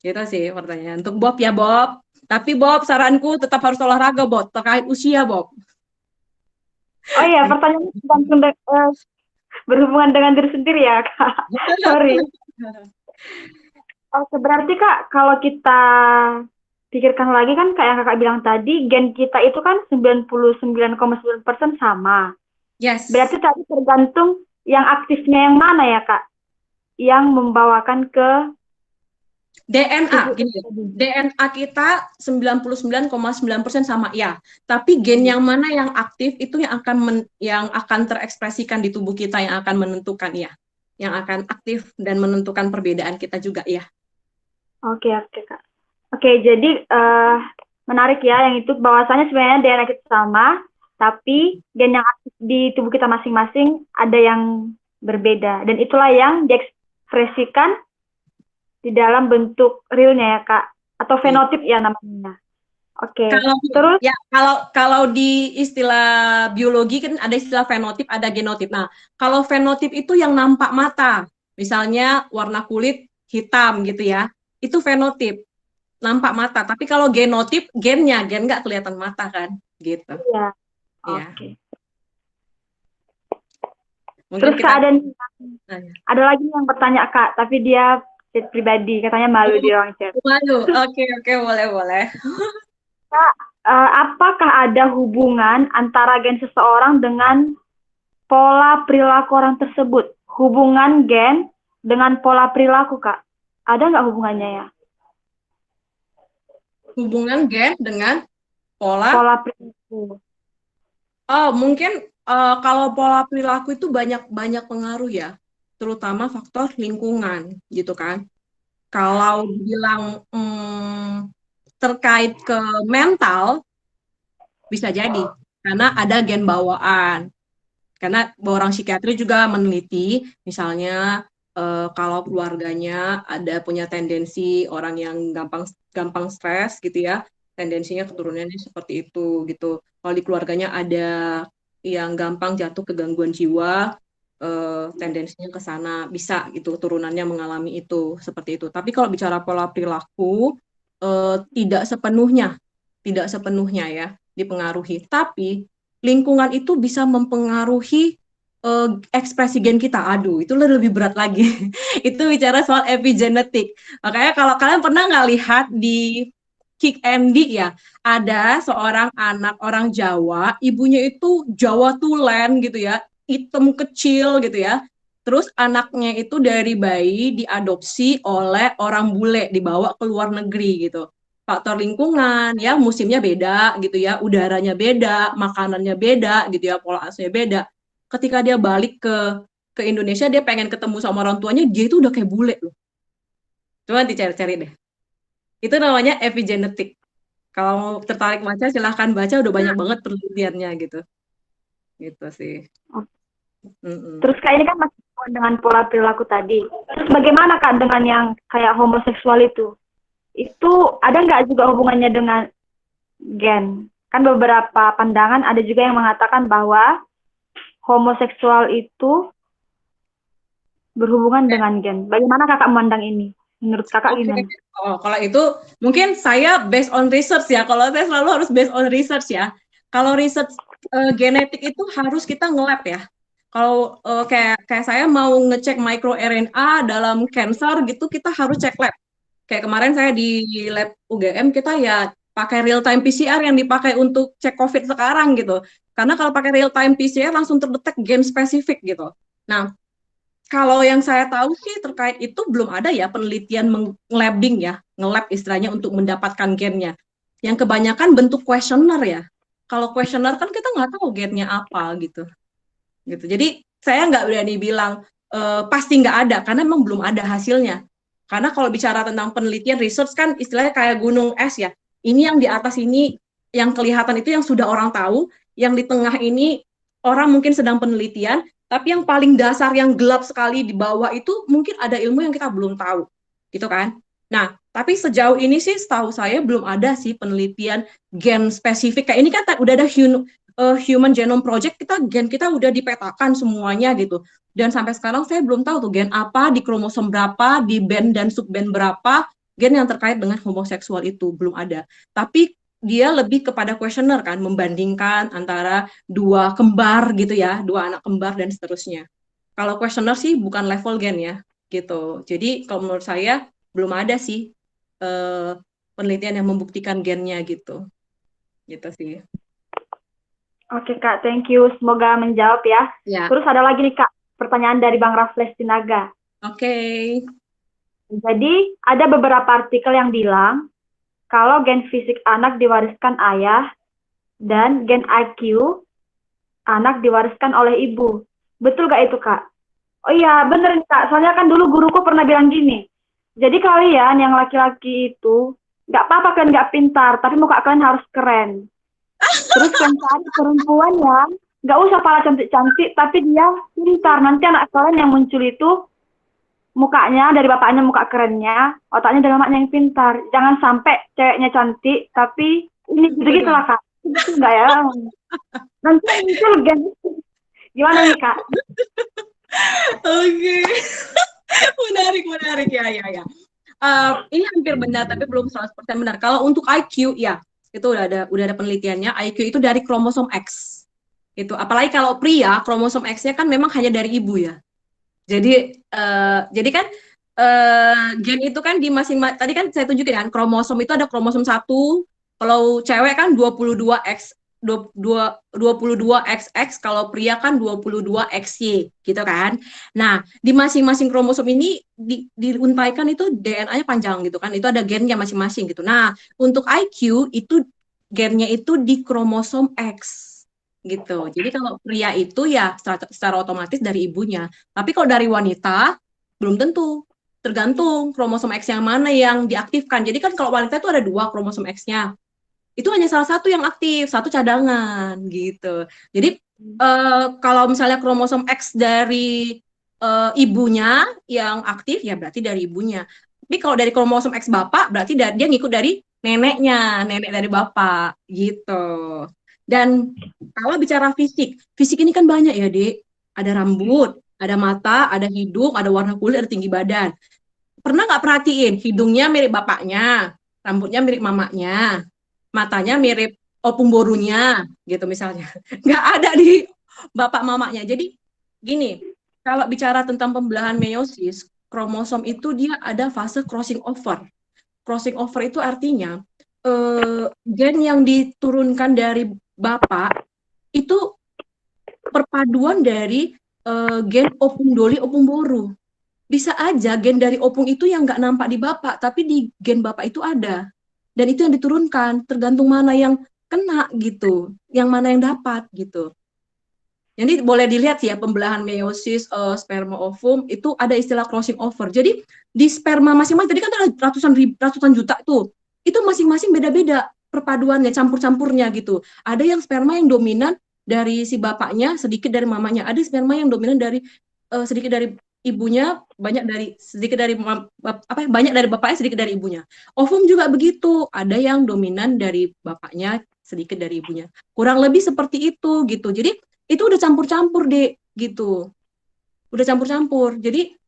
Gitu sih pertanyaan. Untuk Bob ya Bob. Tapi Bob, saranku tetap harus olahraga, Bob, terkait usia, Bob. Oh iya, pertanyaannya berhubungan dengan diri sendiri ya, Kak. Sorry. Oke, berarti Kak, kalau kita pikirkan lagi kan kayak yang Kakak bilang tadi, gen kita itu kan 99,9% sama. Yes. Berarti tadi tergantung yang aktifnya yang mana ya, Kak? Yang membawakan ke DNA, gini, DNA kita 99,9% sama ya. Tapi gen yang mana yang aktif itu yang akan terekspresikan di tubuh kita, yang akan menentukan ya, yang akan aktif dan menentukan perbedaan kita juga ya. Oke Kak. Oke, jadi menarik ya yang itu bahwasanya sebenarnya DNA kita sama, tapi gen yang aktif di tubuh kita masing-masing ada yang berbeda dan itulah yang diekspresikan di dalam bentuk realnya ya Kak, atau fenotip ya namanya. Oke. Terus ya kalau di istilah biologi kan ada istilah fenotip, ada genotip. Nah, kalau fenotip itu yang nampak mata, misalnya warna kulit hitam gitu ya, itu fenotip, nampak mata. Tapi kalau genotip, gen nggak kelihatan mata kan, gitu. Iya. Ya. Oke. Mungkin Terus kita Kak tanya. ada lagi yang bertanya Kak, tapi dia chat pribadi, katanya malu di ruang chat. Waduh, oke, boleh. Apakah ada hubungan antara gen seseorang dengan pola perilaku orang tersebut? Hubungan gen dengan pola perilaku, Kak. Ada nggak hubungannya ya? Hubungan gen dengan pola. Pola perilaku. Oh, mungkin kalau pola perilaku itu banyak pengaruh ya, terutama faktor lingkungan gitu kan. Kalau bilang terkait ke mental, bisa jadi karena ada gen bawaan. Karena orang psikiatri juga meneliti, misalnya kalau keluarganya ada punya tendensi orang yang gampang stres gitu ya, tendensinya keturunannya seperti itu gitu. Kalau di keluarganya ada yang gampang jatuh ke gangguan jiwa, tendensinya ke sana bisa gitu, turunannya mengalami itu seperti itu. Tapi kalau bicara pola perilaku, tidak sepenuhnya ya dipengaruhi. Tapi lingkungan itu bisa mempengaruhi ekspresi gen kita. Aduh, itu lebih berat lagi. Itu bicara soal epigenetik. Makanya kalau kalian pernah nggak lihat di Kick Andy ya, ada seorang anak orang Jawa, ibunya itu Jawa Tulen gitu ya, hitam kecil gitu ya. Terus anaknya itu dari bayi diadopsi oleh orang bule, dibawa ke luar negeri gitu. Faktor lingkungan ya, musimnya beda gitu ya, udaranya beda, makanannya beda gitu ya, pola asuhnya beda. Ketika dia balik ke Indonesia, dia pengen ketemu sama orang tuanya, dia itu udah kayak bule loh. Coba dicari-cari deh. Itu namanya epigenetik. Kalau mau tertarik baca, silahkan baca, udah banyak banget penelitiannya gitu. Gitu sih. Terus Kak, ini kan masih dengan pola perilaku tadi. Terus bagaimana Kak dengan yang kayak homoseksual itu? Itu ada nggak juga hubungannya dengan gen? Kan beberapa pandangan ada juga yang mengatakan bahwa homoseksual itu berhubungan dengan gen. Bagaimana Kakak memandang ini? Menurut Kakak gimana? Oh, kalau itu mungkin saya based on research ya. Kalau saya selalu harus based on research ya. Kalau research genetik itu harus kita nge-lab ya. Kalau kayak saya mau ngecek microRNA dalam cancer gitu, kita harus cek lab. Kayak kemarin saya di lab UGM, kita ya pakai real time PCR yang dipakai untuk cek COVID sekarang gitu. Karena kalau pakai real time PCR langsung terdetek gen spesifik gitu. Nah, kalau yang saya tahu sih terkait itu belum ada ya penelitian nge-labbing ya, nge-lab istilahnya untuk mendapatkan gennya. Yang kebanyakan bentuk kuesioner ya. Kalau kuesioner kan kita nggak tahu gennya apa gitu. Jadi saya nggak berani bilang pasti nggak ada, karena memang belum ada hasilnya. Karena kalau bicara tentang penelitian research kan istilahnya kayak gunung es ya. Ini yang di atas ini yang kelihatan itu yang sudah orang tahu, yang di tengah ini orang mungkin sedang penelitian, tapi yang paling dasar yang gelap sekali di bawah itu mungkin ada ilmu yang kita belum tahu. Gitu kan? Nah, tapi sejauh ini sih setahu saya belum ada sih penelitian gen spesifik. Kayak ini kan udah ada Human Genome Project, gen kita udah dipetakan semuanya gitu. Dan sampai sekarang saya belum tahu tuh gen apa, di kromosom berapa, di band dan subband berapa, gen yang terkait dengan homoseksual itu belum ada. Tapi dia lebih kepada kuesioner kan, membandingkan antara dua kembar gitu ya, dua anak kembar dan seterusnya. Kalau kuesioner sih bukan level gen ya, gitu. Jadi kalau menurut saya belum ada sih penelitian yang membuktikan gennya gitu. Gitu sih. Oke Kak, thank you. Semoga menjawab ya. Ya. Terus ada lagi nih Kak, pertanyaan dari Bang Raffles Tinaga. Oke. Jadi ada beberapa artikel yang bilang kalau gen fisik anak diwariskan ayah dan gen IQ anak diwariskan oleh ibu. Betul gak itu Kak? Oh iya, bener nih Kak. Soalnya kan dulu guruku pernah bilang gini. Jadi kalian yang laki-laki itu gak apa-apa kan gak pintar, tapi muka kalian harus keren. Terus yang cari perempuan yang nggak usah pala cantik-cantik, tapi dia pintar. Nanti anak kalian yang muncul itu mukanya dari bapaknya muka kerennya, otaknya dari mamanya yang pintar. Jangan sampai ceweknya cantik, tapi ini gitu-gitu lah Kak. Itu enggak ya? Nanti muncul gen. Gimana nih Kak? Oke. Menarik ya. Ini hampir benar tapi belum 100% benar. Kalau untuk IQ ya, itu udah ada penelitiannya. IQ itu dari kromosom X. Itu apalagi kalau pria, kromosom X-nya kan memang hanya dari ibu ya. Jadi kan gen itu kan di masing-masing, tadi kan saya tunjukin kan, kromosom itu ada kromosom 1, kalau cewek kan 22X, 22XX, kalau pria kan 22XY gitu kan. Nah, di masing-masing kromosom ini diuntaikan itu DNA-nya panjang gitu kan. Itu ada gennya masing-masing gitu. Nah, untuk IQ itu gennya itu di kromosom X gitu. Jadi kalau pria itu ya secara otomatis dari ibunya. Tapi kalau dari wanita belum tentu. Tergantung kromosom X yang mana yang diaktifkan. Jadi kan kalau wanita itu ada 2 kromosom X-nya. Itu hanya salah satu yang aktif, satu cadangan gitu. Jadi kalau misalnya kromosom X dari ibunya yang aktif ya berarti dari ibunya. Tapi kalau dari kromosom X bapak berarti dia ngikut dari neneknya, nenek dari bapak gitu. Dan kalau bicara fisik, fisik ini kan banyak ya, Dek. Ada rambut, ada mata, ada hidung, ada warna kulit, ada tinggi badan. Pernah nggak perhatiin hidungnya mirip bapaknya, rambutnya mirip mamanya, matanya mirip opung borunya, gitu misalnya. Nggak ada di bapak mamanya. Jadi gini, kalau bicara tentang pembelahan meiosis, kromosom itu dia ada fase crossing over. Crossing over itu artinya gen yang diturunkan dari bapak itu perpaduan dari gen opung doli, opung boru. Bisa aja gen dari opung itu yang nggak nampak di bapak, tapi di gen bapak itu ada. Dan itu yang diturunkan, tergantung mana yang kena gitu, yang mana yang dapat gitu. Jadi boleh dilihat ya pembelahan meiosis, sperma ovum itu ada istilah crossing over. Jadi di sperma masing-masing tadi kan ada ratusan juta tuh. Itu masing-masing beda-beda perpaduannya, campur-campurnya gitu. Ada yang sperma yang dominan dari si bapaknya, sedikit dari mamanya. Ada sperma yang dominan dari sedikit dari ibunya, banyak dari banyak dari bapaknya, sedikit dari ibunya. Ovum juga begitu. Ada yang dominan dari bapaknya, sedikit dari ibunya. Kurang lebih seperti itu gitu. Jadi itu udah campur-campur deh gitu, udah campur-campur. Jadi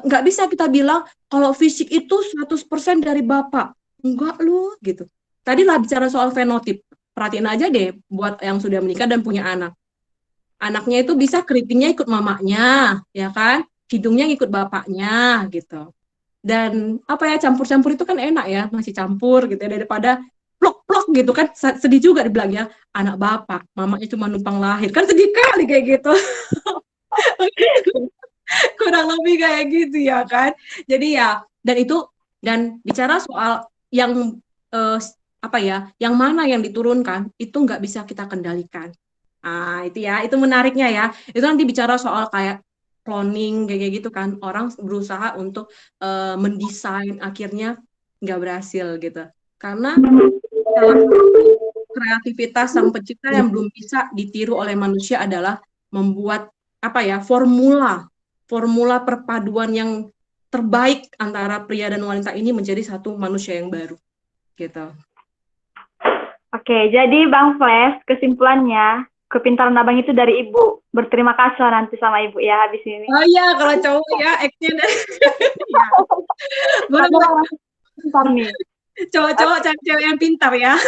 nggak bisa kita bilang kalau fisik itu 100% dari bapak, enggak lu gitu. Tadi lah bicara soal fenotip, perhatiin aja deh buat yang sudah menikah dan punya anak, anaknya itu bisa keritingnya ikut mamanya, ya kan, hidungnya ikut bapaknya gitu. Dan apa ya, campur-campur itu kan enak ya, masih campur gitu ya, daripada plok-plok gitu kan, sedih juga dibilang ya, anak bapak, mamanya cuma numpang lahir, kan sedih kali kayak gitu. Kurang lebih kayak gitu ya kan. Jadi ya, dan bicara soal yang apa ya, yang mana yang diturunkan, itu nggak bisa kita kendalikan. Nah, itu ya, itu menariknya ya. Itu nanti bicara soal kayak cloning kayak gitu kan, orang berusaha untuk mendesain, akhirnya nggak berhasil gitu. Karena salah satu kreativitas sang pencipta yang belum bisa ditiru oleh manusia adalah membuat apa ya, formula perpaduan yang terbaik antara pria dan wanita ini menjadi satu manusia yang baru gitu. Oke, jadi Bang Flash, kesimpulannya, kepintaran abang itu dari ibu. Berterima kasih nanti sama ibu ya habis ini. Oh iya, kalau cowok ya X-nya dari ya. Pintar nih. Cowok-cowok cari cewek yang pintar ya.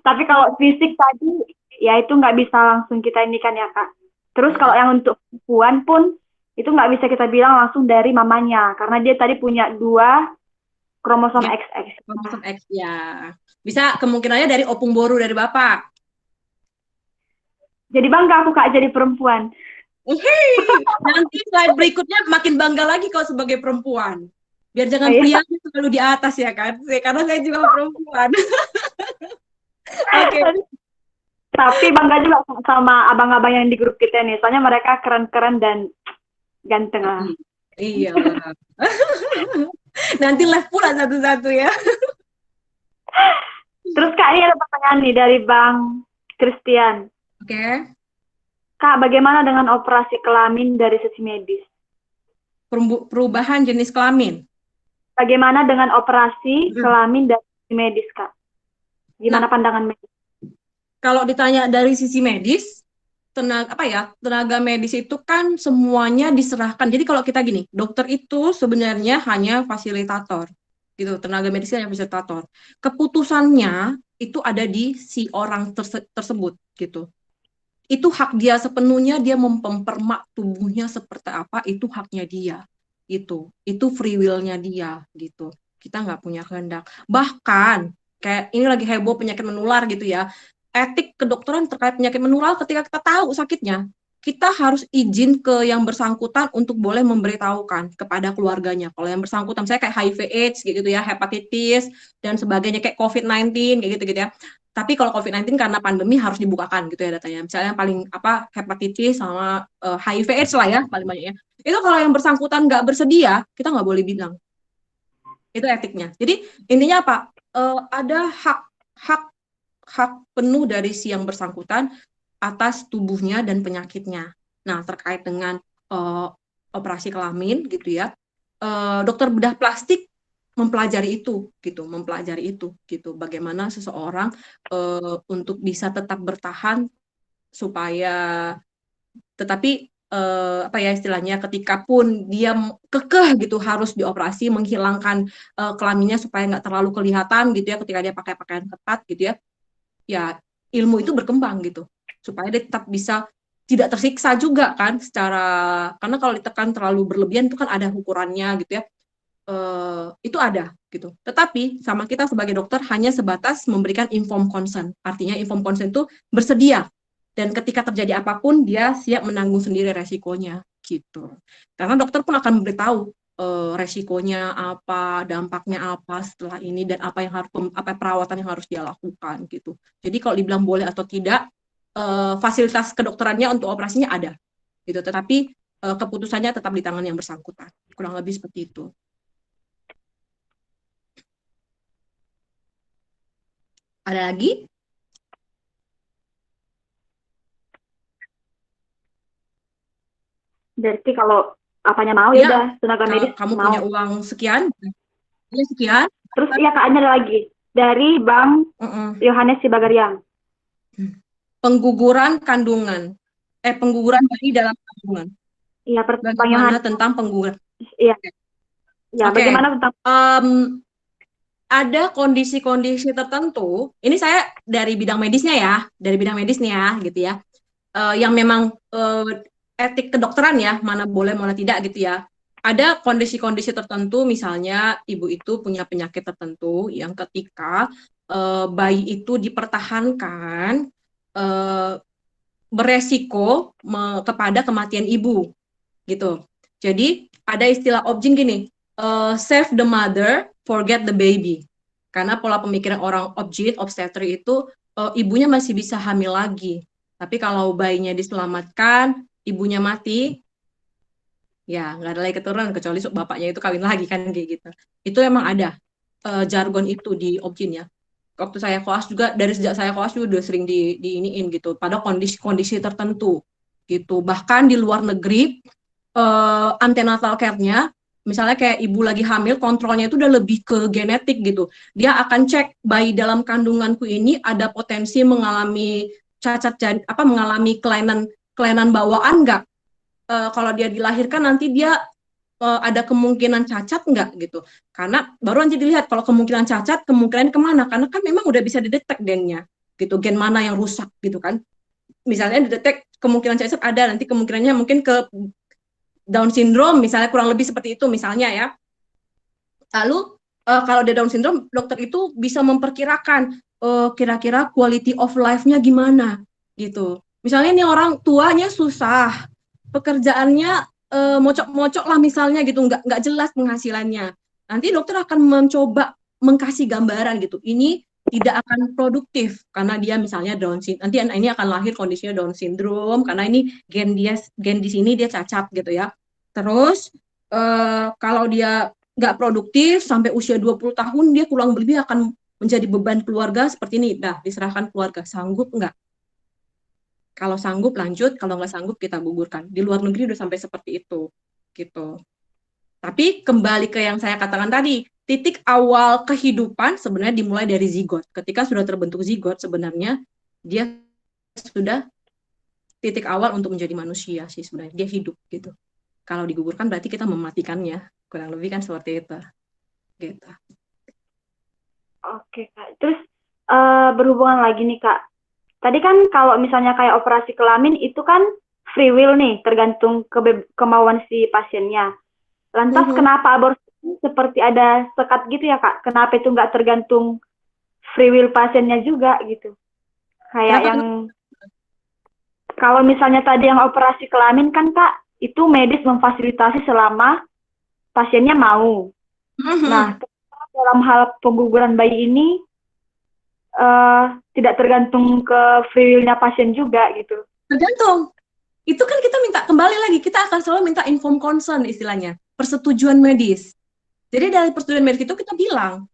Tapi kalau fisik tadi, ya itu nggak bisa langsung kita ini kan ya Kak. Terus kalau yang untuk perempuan pun, itu nggak bisa kita bilang langsung dari mamanya. Karena dia tadi punya 2 kromosom Ya, XX. kromosom X ya. Bisa kemungkinannya dari opung boru dari bapak. Jadi bangga aku Kak jadi perempuan. Nanti slide berikutnya makin bangga lagi kalau sebagai perempuan. Biar jangan Iya. pria selalu di atas ya kan. Karena saya juga perempuan. Oke. Tapi bangga juga sama abang-abang yang di grup kita nih. Soalnya mereka keren-keren dan ganteng lah. Iya. Nanti live pula satu-satu ya. Terus Kak, ini ada pertanyaan nih dari Bang Christian. Oke. Kak, bagaimana dengan operasi kelamin dari sisi medis? Perubahan jenis kelamin. Bagaimana dengan operasi kelamin dari sisi medis, Kak? Gimana pandangan medis? Kalau ditanya dari sisi medis, tenaga medis itu kan semuanya diserahkan. Jadi kalau kita gini, dokter itu sebenarnya hanya fasilitator, gitu. Tenaga medis hanya fasilitator. Keputusannya itu ada di si orang tersebut gitu. Itu hak dia sepenuhnya, dia mempermak tubuhnya seperti apa, itu haknya dia gitu. Itu free will-nya dia gitu. Kita nggak punya kehendak. Bahkan kayak ini lagi heboh penyakit menular gitu ya. Etik kedokteran terkait penyakit menular, ketika kita tahu sakitnya, kita harus izin ke yang bersangkutan untuk boleh memberitahukan kepada keluarganya. Kalau yang bersangkutan, saya kayak HIV/AIDS gitu ya, hepatitis dan sebagainya, kayak COVID-19 kayak gitu ya. Tapi kalau COVID-19 karena pandemi harus dibukakan gitu ya datanya. Misalnya yang paling apa, hepatitis sama HIV/AIDS lah ya paling banyaknya. Itu kalau yang bersangkutan nggak bersedia, kita nggak boleh bilang. Itu etiknya. Jadi intinya apa? Ada hak penuh dari si yang bersangkutan atas tubuhnya dan penyakitnya. Nah, terkait dengan operasi kelamin gitu ya, dokter bedah plastik mempelajari itu gitu, bagaimana seseorang untuk bisa tetap bertahan supaya, tetapi apa ya istilahnya, ketika pun dia kekeh gitu harus dioperasi menghilangkan kelaminnya supaya nggak terlalu kelihatan gitu ya ketika dia pakai pakaian ketat gitu ya, ya ilmu itu berkembang gitu supaya dia tetap bisa tidak tersiksa juga kan secara, karena kalau ditekan terlalu berlebihan itu kan ada ukurannya gitu ya. Itu ada gitu. Tetapi sama kita sebagai dokter hanya sebatas memberikan informed consent. Artinya informed consent itu bersedia dan ketika terjadi apapun dia siap menanggung sendiri resikonya gitu. Karena dokter pun akan memberitahu resikonya apa, dampaknya apa setelah ini dan apa yang harus apa perawatan yang harus dia lakukan gitu. Jadi kalau dibilang boleh atau tidak, fasilitas kedokterannya untuk operasinya ada gitu. Tetapi keputusannya tetap di tangan yang bersangkutan. Kurang lebih seperti itu. Ada lagi? Berarti kalau apanya mau ya udah tenaga Kalau medis kamu mau. punya uang sekian, ya sekian. Terus iya Kak, ada lagi dari Bang Yohanes Sibagariang. Pengguguran kandungan. Pengguguran bayi dalam kandungan. Iya, Bang Bagaimana Yohanes. tentang pengguguran? Iya. Ya, Oke. bagaimana tentang ada kondisi-kondisi tertentu, ini saya dari bidang medisnya ya, dari bidang medis nih ya, gitu ya, yang memang etik kedokteran ya, mana boleh, mana tidak gitu ya. Ada kondisi-kondisi tertentu, misalnya ibu itu punya penyakit tertentu yang ketika bayi itu dipertahankan beresiko kepada kematian ibu, gitu. Jadi ada istilah objin gini, save the mother, forget the baby. Karena pola pemikiran orang obstetri itu ibunya masih bisa hamil lagi. Tapi kalau bayinya diselamatkan, ibunya mati, ya nggak ada lagi keturunan kecuali bapaknya itu kawin lagi kan kayak gitu. Itu emang ada jargon itu di objin ya. Waktu saya koas juga, dari sejak saya koas juga udah sering diiniin gitu pada kondisi-kondisi tertentu gitu. Bahkan di luar negeri antenatal care-nya, misalnya kayak ibu lagi hamil, kontrolnya itu udah lebih ke genetik gitu. Dia akan cek bayi dalam kandunganku ini ada potensi mengalami cacat, mengalami kelainan bawaan nggak? Kalau dia dilahirkan nanti dia ada kemungkinan cacat nggak gitu. Karena baru nanti dilihat kalau kemungkinan cacat, kemungkinan kemana. Karena kan memang udah bisa didetek gennya gitu, gen mana yang rusak gitu kan. Misalnya didetek kemungkinan cacat ada, nanti kemungkinannya mungkin ke Down syndrome misalnya, kurang lebih seperti itu misalnya ya. Lalu kalau ada Down syndrome, dokter itu bisa memperkirakan kira-kira quality of life-nya gimana gitu. Misalnya ini orang tuanya susah, pekerjaannya mocok-mocok lah misalnya gitu, nggak jelas penghasilannya. Nanti dokter akan mencoba mengkasih gambaran gitu. Ini tidak akan produktif karena dia misalnya Down syndrome. Nanti ini akan lahir kondisinya Down syndrome karena ini gen di sini dia cacat gitu ya. Terus kalau dia nggak produktif sampai usia 20 tahun, dia kurang lebih akan menjadi beban keluarga seperti ini. Nah, diserahkan keluarga, sanggup nggak? Kalau sanggup lanjut, kalau nggak sanggup kita gugurkan. Di luar negeri udah sampai seperti itu, gitu. Tapi kembali ke yang saya katakan tadi, titik awal kehidupan sebenarnya dimulai dari zigot. Ketika sudah terbentuk zigot, sebenarnya dia sudah titik awal untuk menjadi manusia sih sebenarnya. Dia hidup gitu. Kalau digugurkan berarti kita mematikannya. Kurang lebih kan seperti itu. Gitu. Oke, Kak. Terus berhubungan lagi nih Kak. Tadi kan kalau misalnya kayak operasi kelamin itu kan free will nih, tergantung kemauan si pasiennya. Lantas kenapa aborsi ini seperti ada sekat gitu ya Kak? Kenapa itu nggak tergantung free will pasiennya juga gitu? Kayak Kenapa? yang kalau misalnya tadi yang operasi kelamin kan Kak, itu medis memfasilitasi selama pasiennya mau. Nah, dalam hal pengguguran bayi ini tidak tergantung ke free will-nya pasien juga gitu. Tergantung. Itu kan kita minta kembali lagi, kita akan selalu minta informed consent istilahnya, persetujuan medis. Jadi dari persetujuan medis itu kita bilang,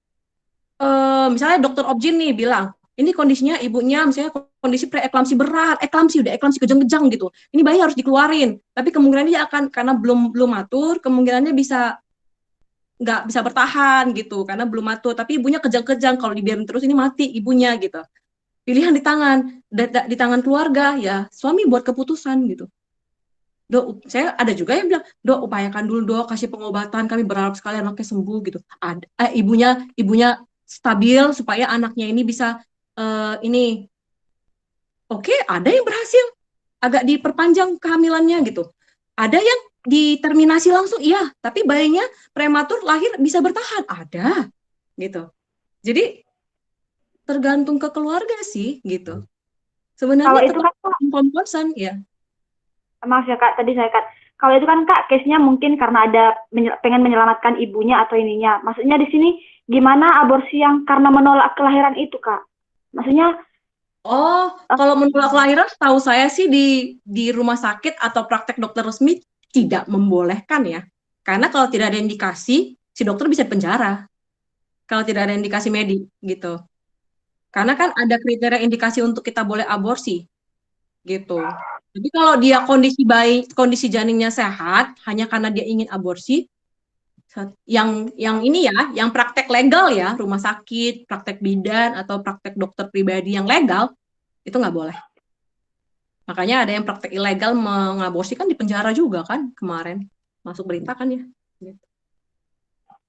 misalnya dokter objin nih bilang, ini kondisinya ibunya misalnya kondisi preeklamsi berat, eklamsi kejang-kejang gitu. Ini bayi harus dikeluarin, tapi kemungkinannya dia akan karena belum matur, kemungkinannya bisa nggak bisa bertahan gitu karena belum matur. Tapi ibunya kejang-kejang, kalau dibiarin terus ini mati ibunya gitu. Pilihan di tangan keluarga ya, suami buat keputusan gitu. Dok, saya ada juga yang bilang, dok upayakan dulu dok, kasih pengobatan, kami berharap sekali anaknya sembuh gitu. Ibunya stabil supaya anaknya ini bisa ini. Oke, ada yang berhasil agak diperpanjang kehamilannya gitu. Ada yang diterminasi langsung, iya, tapi bayinya prematur lahir bisa bertahan, ada gitu. Jadi tergantung ke keluarga sih gitu. Kalau Sebenarnya itu tetap kan informed consent ya. maaf ya Kak, tadi saya Kak. Kalau itu kan Kak, case-nya mungkin karena ada pengen menyelamatkan ibunya atau ininya. Maksudnya di sini gimana aborsi yang karena menolak kelahiran itu Kak? Maksudnya Kalau menolak kelahiran, tahu saya sih di rumah sakit atau praktek dokter resmi tidak membolehkan ya. Karena kalau tidak ada indikasi, si dokter bisa penjara. Kalau tidak ada indikasi medik gitu. Karena kan ada kriteria indikasi untuk kita boleh aborsi gitu. Jadi kalau dia kondisi janinnya sehat, hanya karena dia ingin aborsi, yang ini ya, yang praktek legal ya, rumah sakit, praktek bidan atau praktek dokter pribadi yang legal, itu nggak boleh. Makanya ada yang praktek ilegal mengaborsi kan di penjara juga kan kemarin. Masuk berita kan ya. Gitu.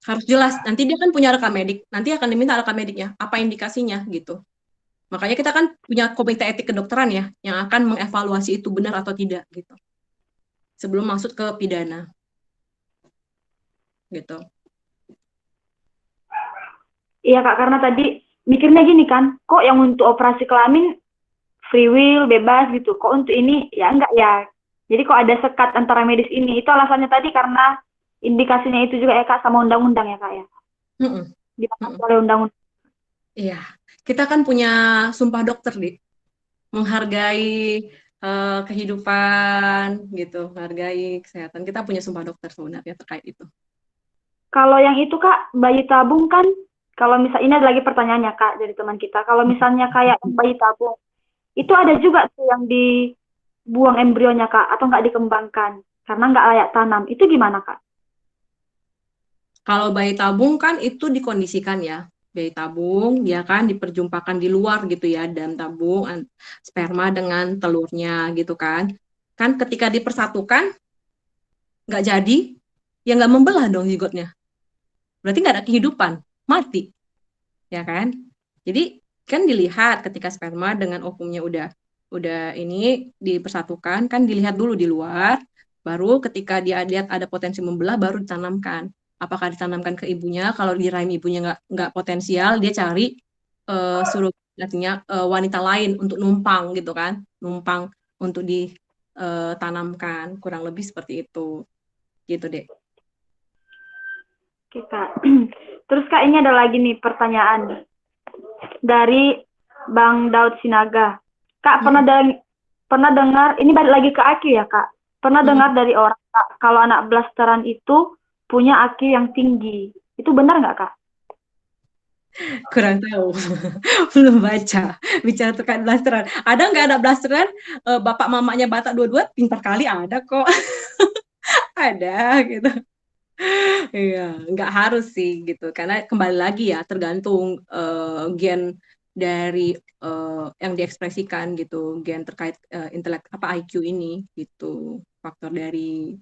Harus jelas, nanti dia kan punya rekam medik, nanti akan diminta rekam mediknya, apa indikasinya gitu. Makanya kita kan punya komite etik kedokteran ya, yang akan mengevaluasi itu benar atau tidak gitu. Sebelum masuk ke pidana. Gitu. iya Kak, karena tadi mikirnya gini kan, kok yang untuk operasi kelamin free will, bebas gitu. Kok untuk ini ya enggak ya. Jadi kok ada sekat antara medis ini. Itu alasannya tadi karena indikasinya itu juga ya Kak sama undang-undang ya Kak ya. Dibatasi oleh undang-undang. Iya, kita kan punya sumpah dokter di menghargai kehidupan gitu, menghargai kesehatan. Kita punya sumpah dokter sebenarnya terkait itu. Kalau yang itu Kak, bayi tabung kan, kalau misalnya ini ada lagi pertanyaannya Kak dari teman kita. Kalau misalnya kayak bayi tabung, itu ada juga tuh yang dibuang embrionya Kak, atau nggak dikembangkan karena nggak layak tanam. Itu gimana Kak? Kalau bayi tabung kan itu dikondisikan ya. Bayi tabung dia kan diperjumpakan di luar gitu ya, dalam tabung sperma dengan telurnya gitu kan. Kan ketika dipersatukan nggak jadi, ya nggak membelah dong zigotnya. Berarti nggak ada kehidupan, mati. Ya kan? Jadi kan dilihat ketika sperma dengan ovumnya udah ini dipersatukan kan dilihat dulu di luar, baru ketika dia lihat ada potensi membelah baru ditanamkan. Apakah ditanamkan ke ibunya? Kalau di rahim ibunya nggak potensial, dia cari surrogate, artinya wanita lain untuk numpang gitu kan, numpang untuk ditanamkan, kurang lebih seperti itu, gitu deh. Oke Kak. Terus Kak ini ada lagi nih pertanyaan dari Bang Daud Sinaga. Kak pernah dengar, ini balik lagi ke AQ ya Kak. Pernah dengar dari orang Kak, kalau anak blasteran itu punya AQ yang tinggi. Itu benar nggak Kak? Kurang tahu, belum baca. Bicara terkait blasteran, ada nggak ada blasteran? Bapak mamanya Batak dua-dua, pintar kali ada kok. Ada gitu. Iya, nggak harus sih gitu. Karena kembali lagi ya, tergantung gen dari yang diekspresikan gitu, gen terkait intelek apa IQ ini gitu. Faktor dari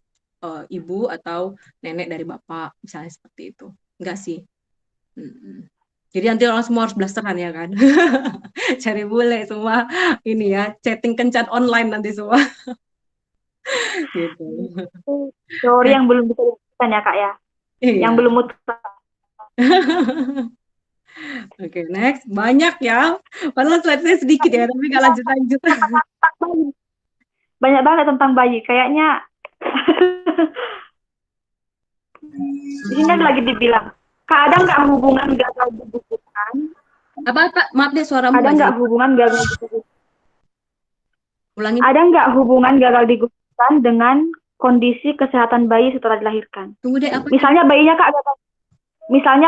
ibu atau nenek dari bapak, misalnya seperti itu. Enggak sih. Mm-mm. Jadi nanti orang semua harus blasteran ya kan. Cari bule semua ini ya, chatting kencan online nanti semua. Gitu. Teori yang belum bisa dibuktikan ya Kak ya. Iya. Yang belum mutlak. Oke, next. Banyak ya. Padahal slide-nya sedikit ya, tapi nggak lanjut-lanjut. Banyak banget tentang bayi. Kayaknya di sini kan lagi dibilang, kadang nggak hubungan gagal digugurkan. Apa? Maaf deh, suaramu Ada nggak nggak jelas. hubungan gagal digugurkan? Ulangi. Ada nggak hubungan gagal digugurkan dengan kondisi kesehatan bayi setelah dilahirkan? Tunggu deh, apa? Misalnya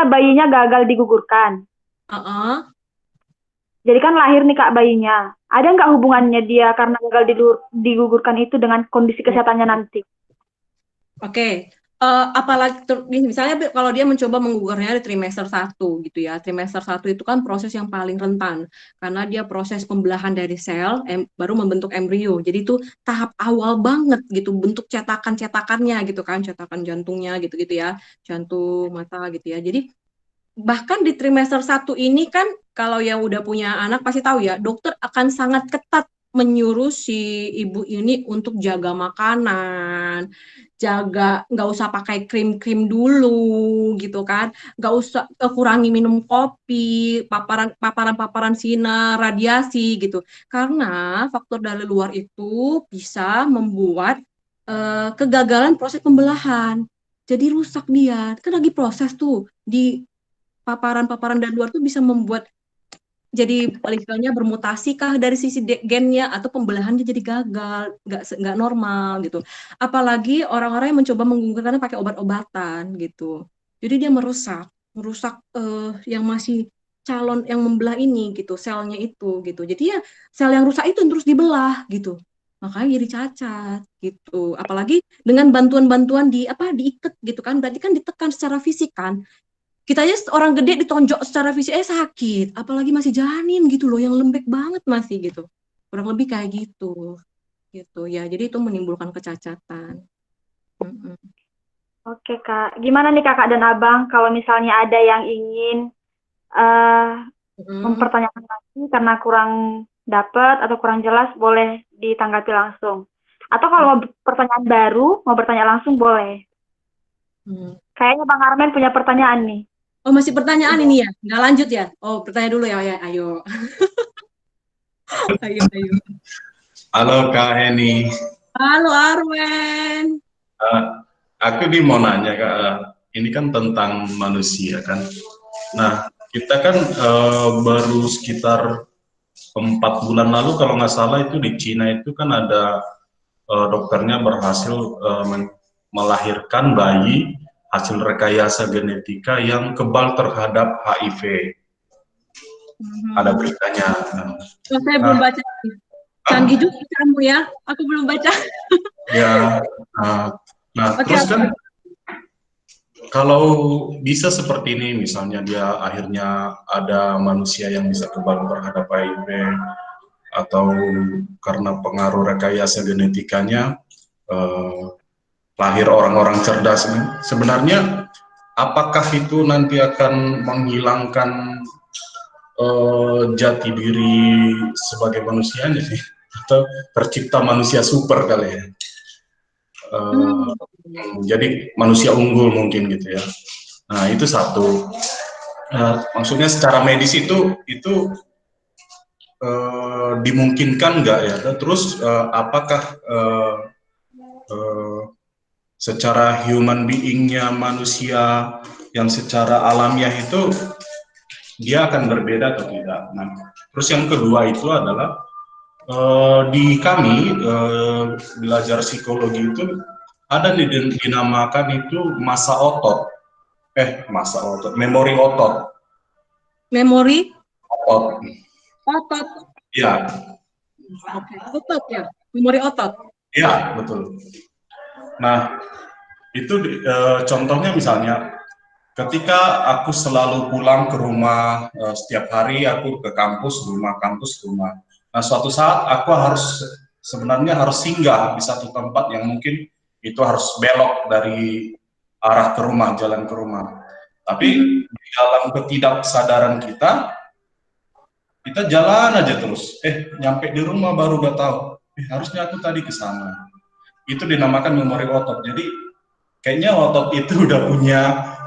bayinya gagal digugurkan. Jadi kan lahir nih Kak bayinya. Ada nggak hubungannya dia karena gagal digugurkan itu dengan kondisi kesehatannya nanti? Oke. Apalagi misalnya kalau dia mencoba menggugurnya di trimester 1 gitu ya. Trimester 1 itu kan proses yang paling rentan karena dia proses pembelahan dari sel baru membentuk embrio. Jadi itu tahap awal banget gitu, bentuk cetakan-cetakannya gitu kan, cetakan jantungnya gitu-gitu ya. Jantung, mata gitu ya. Jadi bahkan di trimester 1 ini kan kalau yang udah punya anak pasti tahu ya, dokter akan sangat ketat menyuruh si ibu ini untuk jaga makanan, jaga nggak usah pakai krim-krim dulu gitu kan, nggak usah kurangi minum kopi, paparan sinar, radiasi gitu, karena faktor dari luar itu bisa membuat kegagalan proses pembelahan, jadi rusak dia, kan lagi proses tuh di paparan dari luar tuh bisa membuat jadi istilahnya bermutasi kah dari sisi gennya atau pembelahannya jadi gagal, nggak normal gitu. Apalagi orang-orang yang mencoba menggugurkannya pakai obat-obatan gitu. Jadi dia merusak yang masih calon yang membelah ini gitu, selnya itu gitu. Jadi ya sel yang rusak itu terus dibelah gitu. Makanya jadi cacat gitu. Apalagi dengan bantuan-bantuan diikat gitu kan, berarti kan ditekan secara fisik kan. Kita aja orang gede ditonjok secara fisik sakit, apalagi masih janin gitu loh, yang lembek banget masih gitu, kurang lebih kayak gitu ya. Jadi itu menimbulkan kecacatan. Oke Kak, gimana nih Kakak dan Abang kalau misalnya ada yang ingin mempertanyakan lagi karena kurang dapat atau kurang jelas, boleh ditanggapi langsung. Atau kalau mau pertanyaan baru, mau bertanya langsung boleh. Kayaknya Bang Armen punya pertanyaan nih. Oh, masih pertanyaan ini ya? Nggak lanjut ya? Oh, bertanya dulu ya, ayo. Ayo. Halo Kak Heni. Halo Arwen. Aku mau nanya Kak, ini kan tentang manusia kan. Nah, kita kan baru sekitar 4 bulan lalu kalau nggak salah itu di Cina itu kan ada dokternya berhasil melahirkan bayi hasil rekayasa genetika yang kebal terhadap HIV. Ada beritanya. Saya belum baca. Canggih juga kamu ya. Aku belum baca. Ya. Terus kan kalau bisa seperti ini, misalnya dia akhirnya ada manusia yang bisa kebal terhadap HIV atau karena pengaruh rekayasa genetikanya lahir orang-orang cerdas, sebenarnya apakah itu nanti akan menghilangkan jati diri sebagai manusianya sih, atau tercipta manusia super kali ya? Jadi manusia unggul mungkin gitu ya. Nah itu satu. Maksudnya secara medis itu dimungkinkan nggak ya? Terus apakah secara human being-nya manusia yang secara alamiah itu dia akan berbeda atau tidak? Nah, terus yang kedua itu adalah di kami belajar psikologi itu ada dinamakan itu memori otot. Memori otot. Ya. Oke. Otot ya, memori otot. Ya, betul. Nah, itu contohnya misalnya ketika aku selalu pulang ke rumah setiap hari, aku ke kampus rumah. Nah, suatu saat aku sebenarnya harus singgah di satu tempat yang mungkin itu harus belok dari arah ke rumah, jalan ke rumah. Tapi di dalam ketidaksadaran kita jalan aja terus. Nyampe di rumah baru gak tahu. Harusnya aku tadi ke sana. Itu dinamakan memori otot. Jadi kayaknya otot itu udah punya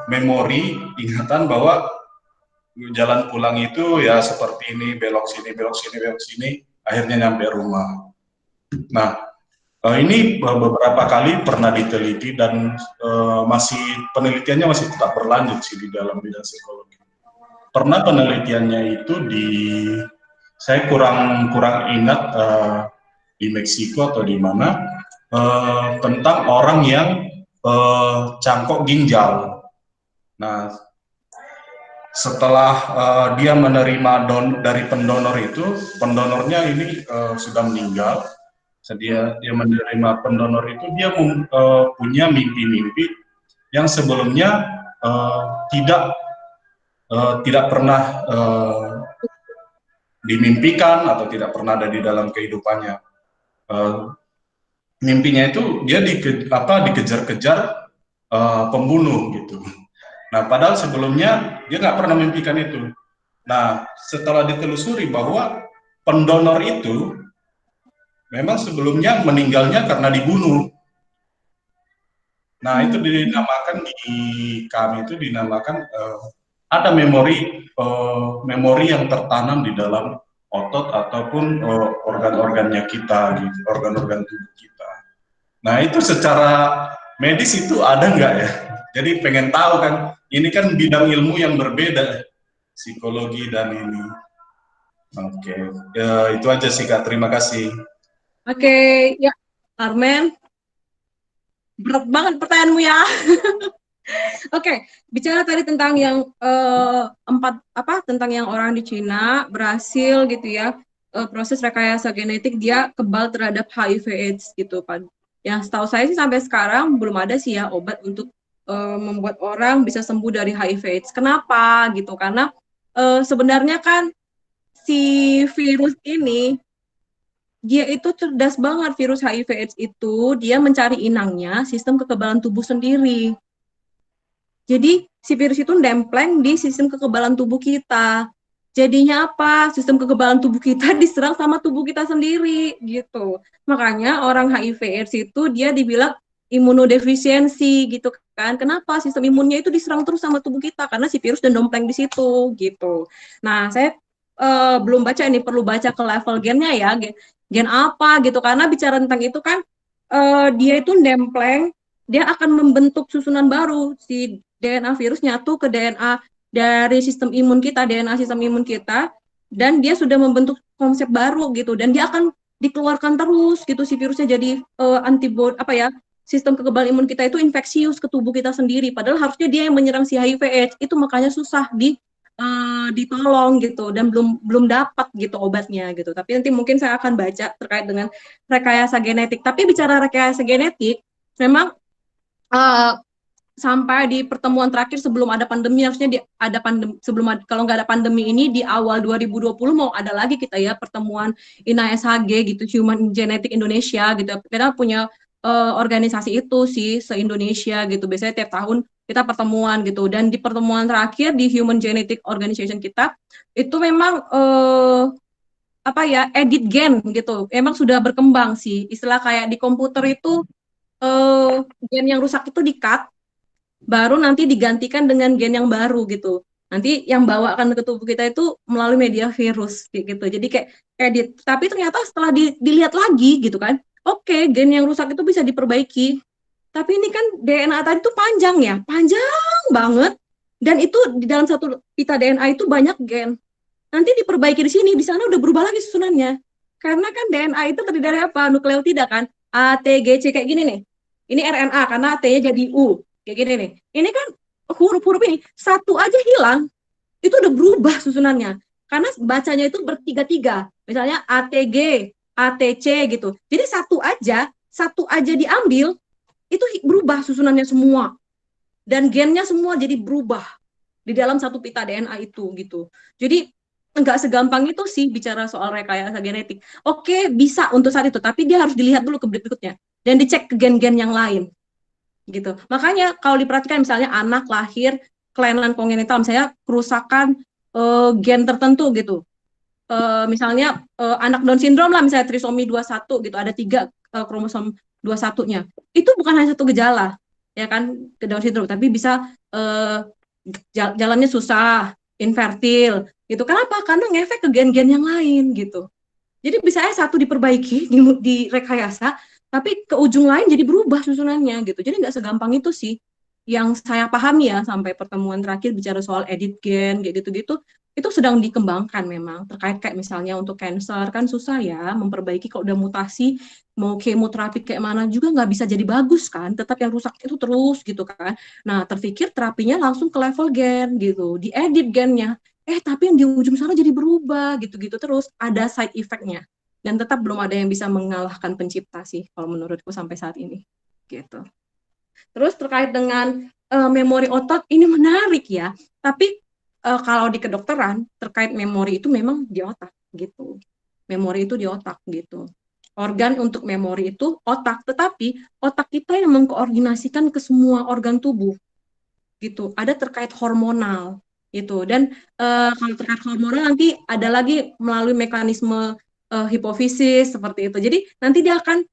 memori ingatan bahwa jalan pulang itu ya seperti ini, belok sini, belok sini, belok sini, akhirnya nyampe rumah. Nah, ini beberapa kali pernah diteliti dan penelitiannya masih tetap berlanjut sih di dalam bidang psikologi. Pernah penelitiannya itu saya kurang ingat di Meksiko atau di mana, tentang orang yang cangkok ginjal. Nah, setelah dia menerima dari pendonor itu, pendonornya ini sudah meninggal. Dia menerima pendonor itu, dia punya mimpi-mimpi yang sebelumnya tidak pernah dimimpikan atau tidak pernah ada di dalam kehidupannya. Mimpinya itu dia dikejar-kejar pembunuh gitu. Nah, padahal sebelumnya dia nggak pernah mimpikan itu. Nah, setelah ditelusuri bahwa pendonor itu memang sebelumnya meninggalnya karena dibunuh. Nah, itu dinamakan ada memori yang tertanam di dalam otot ataupun organ-organnya kita, gitu, organ-organ tubuh kita. Nah, itu secara medis itu ada nggak ya? Jadi pengen tahu kan, ini kan bidang ilmu yang berbeda, psikologi dan ini. Oke, itu aja sih Kak, terima kasih. Oke, ya Armen, berat banget pertanyaanmu ya. Oke, bicara tadi tentang yang tentang yang orang di Cina berhasil gitu ya, proses rekayasa genetik dia kebal terhadap HIV/AIDS gitu, Pak. Yang setahu saya sih sampai sekarang belum ada sih ya obat untuk membuat orang bisa sembuh dari HIV/AIDS. Kenapa gitu? Karena sebenarnya kan si virus ini dia itu cerdas banget, virus HIV/AIDS itu dia mencari inangnya sistem kekebalan tubuh sendiri. Jadi si virus itu nempel di sistem kekebalan tubuh kita. Jadinya apa? Sistem kekebalan tubuh kita diserang sama tubuh kita sendiri gitu. Makanya orang HIV/AIDS itu dia dibilang imunodefisiensi gitu kan. Kenapa? Sistem imunnya itu diserang terus sama tubuh kita karena si virus dan dompleng di situ gitu. Nah, saya belum baca ini, perlu baca ke level gennya ya. Gen apa gitu, karena bicara tentang itu kan dia itu nempleng, dia akan membentuk susunan baru, si DNA virus nyatu ke DNA dari sistem imun kita, DNA sistem imun kita, dan dia sudah membentuk konsep baru gitu, dan dia akan dikeluarkan terus gitu si virusnya, jadi antibody sistem kekebalan imun kita itu infeksius ke tubuh kita sendiri, padahal harusnya dia yang menyerang si HIV/AIDS, itu makanya susah ditolong gitu, dan belum dapat gitu obatnya gitu. Tapi nanti mungkin saya akan baca terkait dengan rekayasa genetik. Tapi bicara rekayasa genetik, memang sampai di pertemuan terakhir sebelum ada pandemi, harusnya ada pandemi, kalau nggak ada pandemi ini di awal 2020 mau ada lagi kita ya pertemuan INASHG gitu, Human Genetic Indonesia gitu. Kita punya organisasi itu sih se-Indonesia gitu. Biasanya tiap tahun kita pertemuan gitu. Dan di pertemuan terakhir di Human Genetic Organization kita itu memang edit gen gitu. Emang sudah berkembang sih. Istilah kayak di komputer itu gen yang rusak itu di-cut, baru nanti digantikan dengan gen yang baru gitu. Nanti yang bawakan ke tubuh kita itu melalui media virus gitu. Jadi kayak edit. Tapi ternyata setelah dilihat lagi gitu kan, oke, gen yang rusak itu bisa diperbaiki. Tapi ini kan DNA tadi itu panjang ya, panjang banget. Dan itu di dalam satu pita DNA itu banyak gen. Nanti diperbaiki di sini, di sana udah berubah lagi susunannya. Karena kan DNA itu terdiri dari apa? Nukleotida kan? A, T, G, C kayak gini nih. Ini RNA karena T-nya jadi U. Kayak gini nih. Ini kan huruf-huruf ini, satu aja hilang, itu udah berubah susunannya. Karena bacanya itu bertiga-tiga. Misalnya ATG, ATC gitu. Jadi satu aja diambil, itu berubah susunannya semua. Dan gennya semua jadi berubah di dalam satu pita DNA itu gitu. Jadi nggak segampang itu sih bicara soal rekayasa genetik. Oke, bisa untuk saat itu, tapi dia harus dilihat dulu ke berikutnya dan dicek ke gen-gen yang lain gitu. Makanya kalau diperhatikan misalnya anak lahir kelainan kongenital, misalnya kerusakan gen tertentu gitu. Misalnya anak Down syndrome lah, misalnya trisomi 21 gitu, ada 3 kromosom 21-nya. Itu bukan hanya satu gejala, ya kan, ke Down syndrome, tapi bisa jalannya susah, infertil, gitu. Kenapa? Karena ngefek ke gen-gen yang lain gitu. Jadi bisa aja satu diperbaiki, direkayasa, tapi ke ujung lain jadi berubah susunannya gitu. Jadi nggak segampang itu sih. Yang saya pahami ya sampai pertemuan terakhir bicara soal edit gen kayak gitu-gitu, itu sedang dikembangkan memang. Terkait kayak misalnya untuk cancer kan susah ya memperbaiki kalau udah mutasi, mau kemoterapi kayak mana juga nggak bisa jadi bagus kan, tetap yang rusak itu terus gitu kan. Nah, terpikir terapinya langsung ke level gen gitu, diedit gennya. Tapi yang di ujung sana jadi berubah gitu-gitu terus, ada side effect-nya. Dan tetap belum ada yang bisa mengalahkan pencipta sih kalau menurutku sampai saat ini. Gitu. Terus terkait dengan memori otot ini menarik ya. Tapi kalau di kedokteran terkait memori itu memang di otak gitu. Memori itu di otak gitu. Organ untuk memori itu otak, tetapi otak kita yang mengkoordinasikan ke semua organ tubuh gitu. Ada terkait hormonal gitu. Dan kalau terkait hormonal nanti ada lagi melalui mekanisme hipofisis seperti itu. Jadi nanti dia akan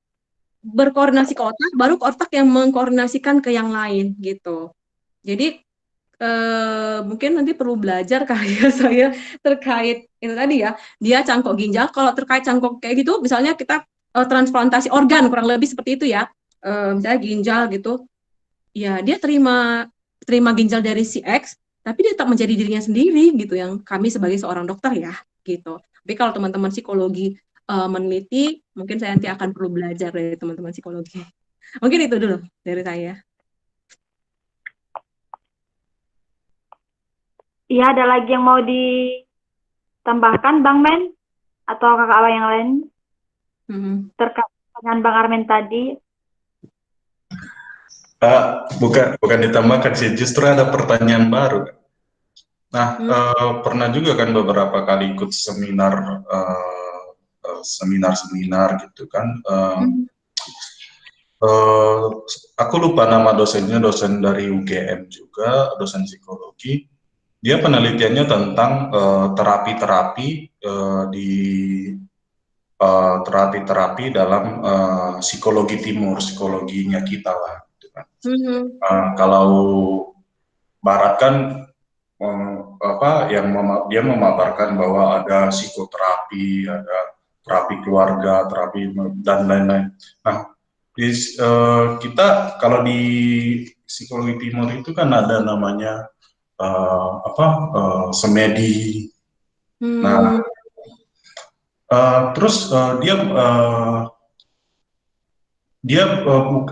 berkoordinasi ke otak, baru ke otak yang mengkoordinasikan ke yang lain gitu. Jadi mungkin nanti perlu belajar kali ya saya terkait itu tadi ya, dia cangkok ginjal. Kalau terkait cangkok kayak gitu, misalnya kita transplantasi organ kurang lebih seperti itu ya, misalnya ginjal gitu, ya dia terima ginjal dari si X, tapi dia tetap menjadi dirinya sendiri gitu, yang kami sebagai seorang dokter ya gitu. Tapi kalau teman-teman psikologi meneliti, mungkin saya nanti akan perlu belajar dari teman-teman psikologi. Mungkin itu dulu dari saya. Iya, ada lagi yang mau ditambahkan, Bang Men? Atau kakak abang yang lain? Terkait dengan Bang Armen tadi. Bukan ditambahkan sih, justru ada pertanyaan baru. Nah, pernah juga kan beberapa kali ikut seminar gitu kan. Aku lupa nama dosennya, dosen dari UGM juga, dosen psikologi. Dia penelitiannya tentang terapi dalam psikologi timur, psikologinya kita lah. Gitu kan. Kalau Barat kan dia memaparkan bahwa ada psikoterapi, ada terapi keluarga, terapi dan lain-lain. Nah, kita kalau di psikologi timur itu kan ada namanya semedi. Nah, terus dia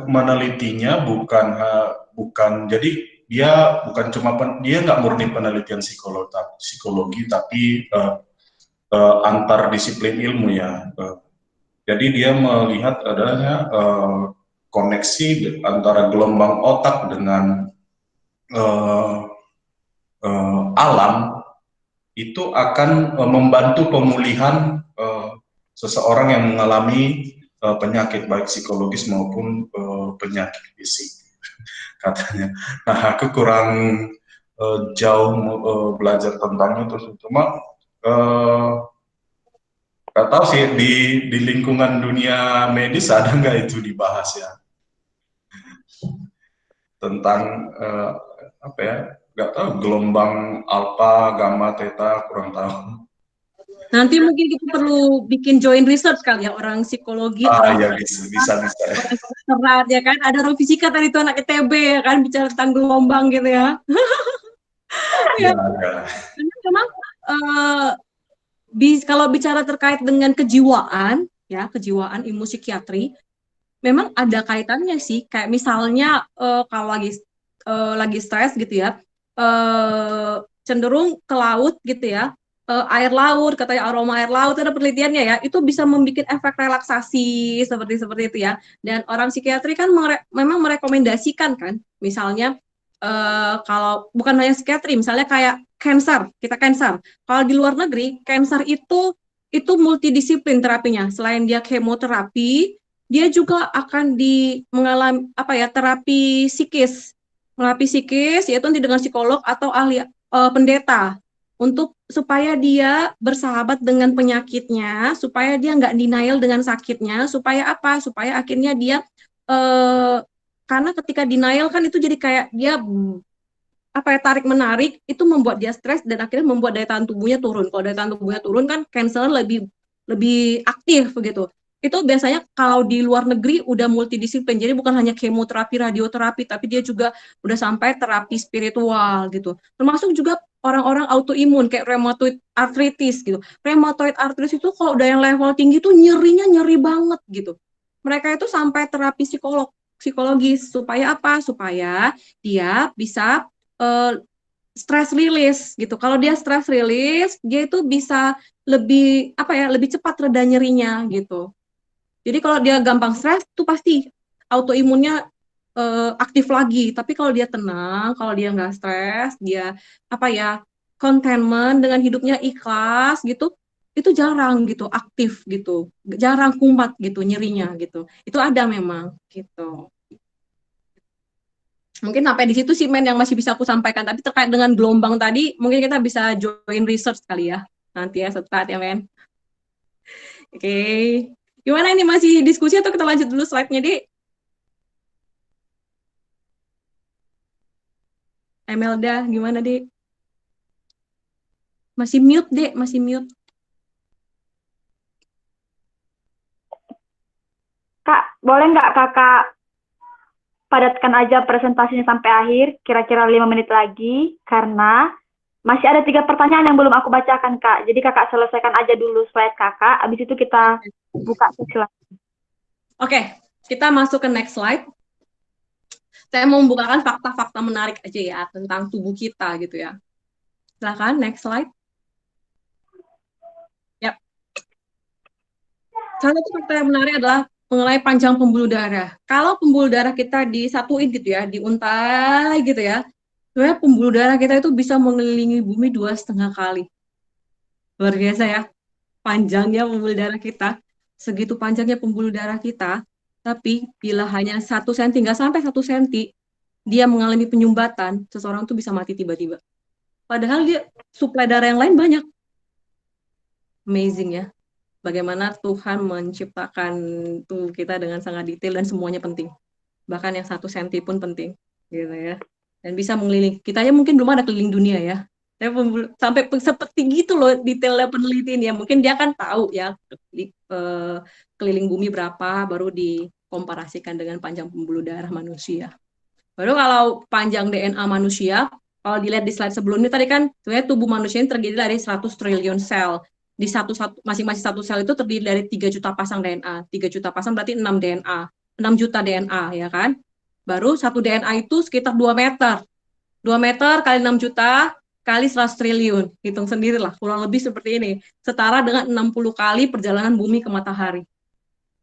menelitinya bukan jadi dia bukan cuma dia nggak murni penelitian psikologi tapi antar disiplin ilmu ya. Jadi dia melihat adanya koneksi antara gelombang otak dengan alam itu akan membantu pemulihan seseorang yang mengalami penyakit baik psikologis maupun penyakit fisik katanya. Nah, aku kurang jauh belajar tentang itu, cuma nggak tahu sih di lingkungan dunia medis ada nggak itu dibahas ya tentang apa ya, nggak tahu gelombang alfa, gamma, theta, kurang tahu. Nanti mungkin kita perlu bikin joint research kali ya, orang psikologi, orang ya bisa. Orang ya kan, ada orang fisika tadi itu anak ITB ya kan, bicara tentang gelombang gitu ya. Ya. Karena memang kalau bicara terkait dengan kejiwaan ya, kejiwaan ilmu psikiatri, memang ada kaitannya sih. Kayak misalnya kalau lagi stres gitu ya, cenderung ke laut gitu ya. Air laut, katanya aroma air laut, ada penelitiannya ya, itu bisa membuat efek relaksasi seperti itu ya. Dan orang psikiatri kan memang merekomendasikan kan, misalnya kalau bukan hanya psikiatri, misalnya kayak cancer, kalau di luar negeri cancer itu multidisiplin terapinya. Selain dia kemoterapi, dia juga akan mengalami terapi psikis melatih psikis, yaitu nanti dengan psikolog atau ahli pendeta, untuk supaya dia bersahabat dengan penyakitnya, supaya dia nggak denial dengan sakitnya, supaya apa? Supaya akhirnya dia karena ketika denial kan itu jadi kayak dia tarik menarik, itu membuat dia stres dan akhirnya membuat daya tahan tubuhnya turun. Kalau daya tahan tubuhnya turun kan cancer lebih aktif begitu. Itu biasanya kalau di luar negeri udah multidisiplin, jadi bukan hanya kemoterapi, radioterapi, tapi dia juga udah sampai terapi spiritual gitu. Termasuk juga orang-orang autoimun kayak rheumatoid arthritis gitu. Rheumatoid arthritis itu kalau udah yang level tinggi tuh nyerinya nyeri banget gitu. Mereka itu sampai terapi psikologis supaya apa? Supaya dia bisa stress release gitu. Kalau dia stress release, dia itu bisa lebih lebih cepat reda nyerinya gitu. Jadi kalau dia gampang stres tuh pasti autoimunnya aktif lagi. Tapi kalau dia tenang, kalau dia nggak stres, dia contentment dengan hidupnya ikhlas gitu, itu jarang gitu aktif gitu, jarang kumat gitu nyerinya gitu. Itu ada memang gitu. Mungkin sampai di situ sih men yang masih bisa aku sampaikan. Tapi terkait dengan gelombang tadi, mungkin kita bisa join research kali ya nanti ya setelah ya men. Oke. Gimana ini masih diskusi atau kita lanjut dulu slide-nya, Dik? Emelda, gimana, Dik? Masih mute, Dik, masih mute. Kak, boleh nggak kakak padatkan aja presentasinya sampai akhir, kira-kira 5 menit lagi, karena masih ada 3 pertanyaan yang belum aku bacakan, Kak. Jadi kakak selesaikan aja dulu slide kakak, habis itu kita buka sesi lagi. Oke, kita masuk ke next slide. Saya mau membukakan fakta-fakta menarik aja ya tentang tubuh kita gitu ya. Silakan, next slide. Yap. Salah satu fakta yang menarik adalah mengenai panjang pembuluh darah. Kalau pembuluh darah kita disatuin gitu ya, diuntai gitu ya, sebenarnya pembuluh darah kita itu bisa mengelilingi bumi 2,5 kali. Luar biasa ya, panjangnya pembuluh darah kita. Segitu panjangnya pembuluh darah kita, tapi bila hanya 1 senti, nggak sampai 1 senti, dia mengalami penyumbatan, seseorang tuh bisa mati tiba-tiba. Padahal dia suplai darah yang lain banyak. Amazing ya. Bagaimana Tuhan menciptakan tubuh kita dengan sangat detail dan semuanya penting. Bahkan yang 1 senti pun penting. Gitu ya. Dan bisa mengelilingi. Kita ya mungkin belum ada keliling dunia ya. Sampai seperti gitu loh detailnya penelitian ya. Mungkin dia kan tahu ya keliling bumi berapa, baru dikomparasikan dengan panjang pembuluh darah manusia. Baru kalau panjang DNA manusia, kalau dilihat di slide sebelumnya tadi kan sebenarnya tubuh manusia ini terdiri dari 100 triliun sel. Di masing-masing satu sel itu terdiri dari 3 juta pasang DNA. 3 juta pasang berarti 6 DNA. 6 juta DNA ya kan. Baru satu DNA itu sekitar 2 meter. 2 meter kali 6 juta kali 100 triliun. Hitung sendirilah, kurang lebih seperti ini. Setara dengan 60 kali perjalanan bumi ke matahari.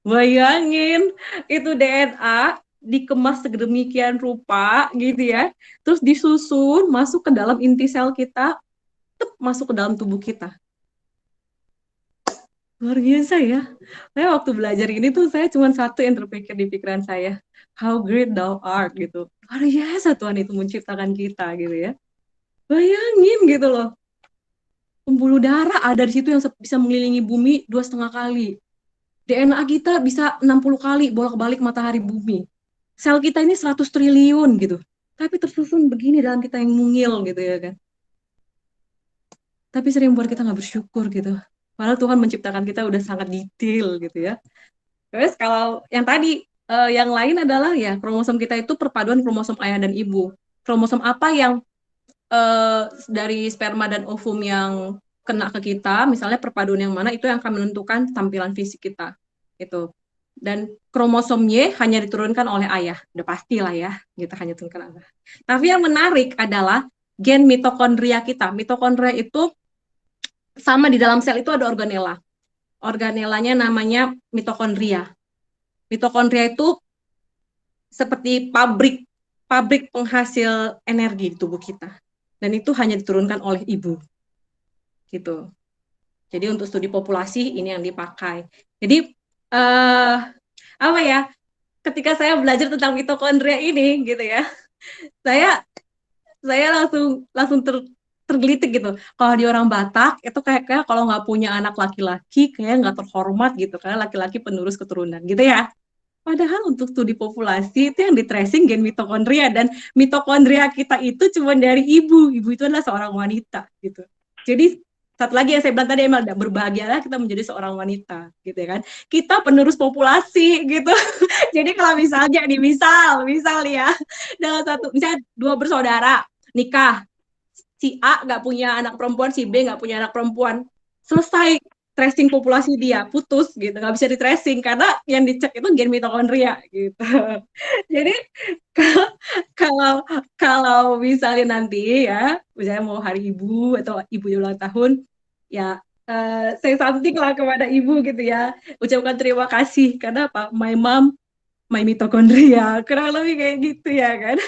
Bayangin, itu DNA dikemas sedemikian rupa gitu ya. Terus disusun masuk ke dalam inti sel kita, masuk ke dalam tubuh kita. Luar biasa ya. Saya waktu belajar ini tuh saya cuma satu yang terpikir di pikiran saya. How great thou art gitu. Luar biasa Tuhan itu menciptakan kita gitu ya. Bayangin gitu loh. Pembuluh darah ada di situ yang bisa mengelilingi bumi 2,5 kali. DNA kita bisa 60 kali bolak-balik matahari bumi. Sel kita ini 100 triliun gitu. Tapi tersusun begini dalam kita yang mungil gitu ya kan. Tapi sering buat kita nggak bersyukur gitu. Padahal Tuhan menciptakan kita udah sangat detail gitu ya. Terus kalau yang tadi, yang lain adalah ya kromosom kita itu perpaduan kromosom ayah dan ibu. Kromosom apa yang dari sperma dan ovum yang kena ke kita, misalnya perpaduan yang mana, itu yang akan menentukan tampilan fisik kita. Gitu. Dan kromosom Y hanya diturunkan oleh ayah. Udah pastilah ya, kita hanya diturunkan ayah. Tapi yang menarik adalah gen mitokondria kita. Mitokondria itu sama di dalam sel itu ada organela. Organelanya namanya mitokondria. Mitokondria itu seperti pabrik penghasil energi di tubuh kita. Dan itu hanya diturunkan oleh ibu. Gitu. Jadi untuk studi populasi ini yang dipakai. Jadi ketika saya belajar tentang mitokondria ini gitu ya, saya langsung tergelitik gitu. Kalau di orang Batak itu kayak kalau nggak punya anak laki-laki kayak nggak terhormat gitu, karena laki-laki penerus keturunan gitu ya. Padahal untuk studi populasi itu yang di tracing gen mitokondria, dan mitokondria kita itu cuma dari ibu. Ibu itu adalah seorang wanita gitu. Jadi satu lagi yang saya bilang tadi, Emel, berbahagialah kita menjadi seorang wanita gitu ya kan. Kita penerus populasi gitu. Jadi kalau misalnya nih, misal ya, dalam misalnya 2 bersaudara nikah, si A nggak punya anak perempuan, si B nggak punya anak perempuan, selesai tracing populasi dia, putus gitu, nggak bisa di tracing karena yang dicek itu gen mitokondria gitu. Jadi kalau misalnya nanti ya, misalnya mau hari ibu atau ibu ulang tahun, ya say something lah kepada ibu gitu ya, ucapkan terima kasih karena apa, my mom, my mitokondria, kurang lebih kayak gitu ya kan.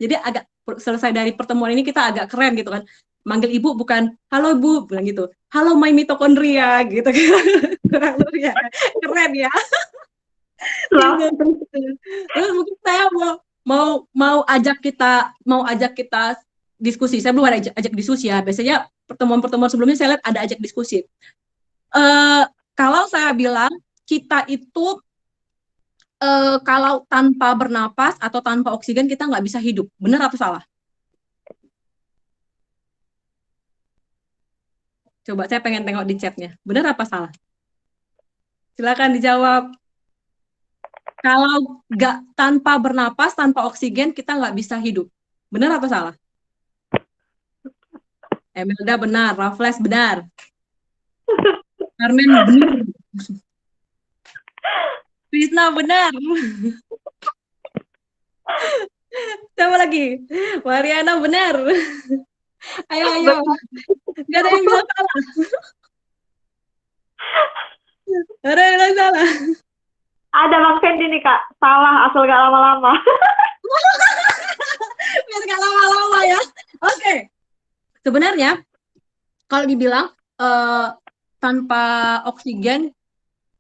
Jadi agak selesai dari pertemuan ini kita agak keren gitu kan. Manggil ibu bukan halo bu, bilang gitu. Halo my mitokondria gitu. Kurang lebih ya. Keren ya. Terus mungkin saya mau ajak kita diskusi. Saya belum ada ajak diskusi ya. Biasanya pertemuan-pertemuan sebelumnya saya lihat ada ajak diskusi. Kalau saya bilang kita itu kalau tanpa bernapas atau tanpa oksigen kita nggak bisa hidup. Benar atau salah? Coba saya pengen tengok di chatnya. Benar apa salah? Silakan dijawab. Kalau nggak tanpa bernapas, tanpa oksigen kita nggak bisa hidup. Benar atau salah? Emelda benar, Raffles benar. Carmen benar. Krisna benar. Siapa lagi? Mariana benar. Ayo. Gak ada yang bilang salah. Gak ada yang bilang salah. Ada Bang Fendi nih Kak, salah asal gak lama-lama. Biar gak lama-lama ya. Oke. Sebenarnya kalau dibilang tanpa oksigen,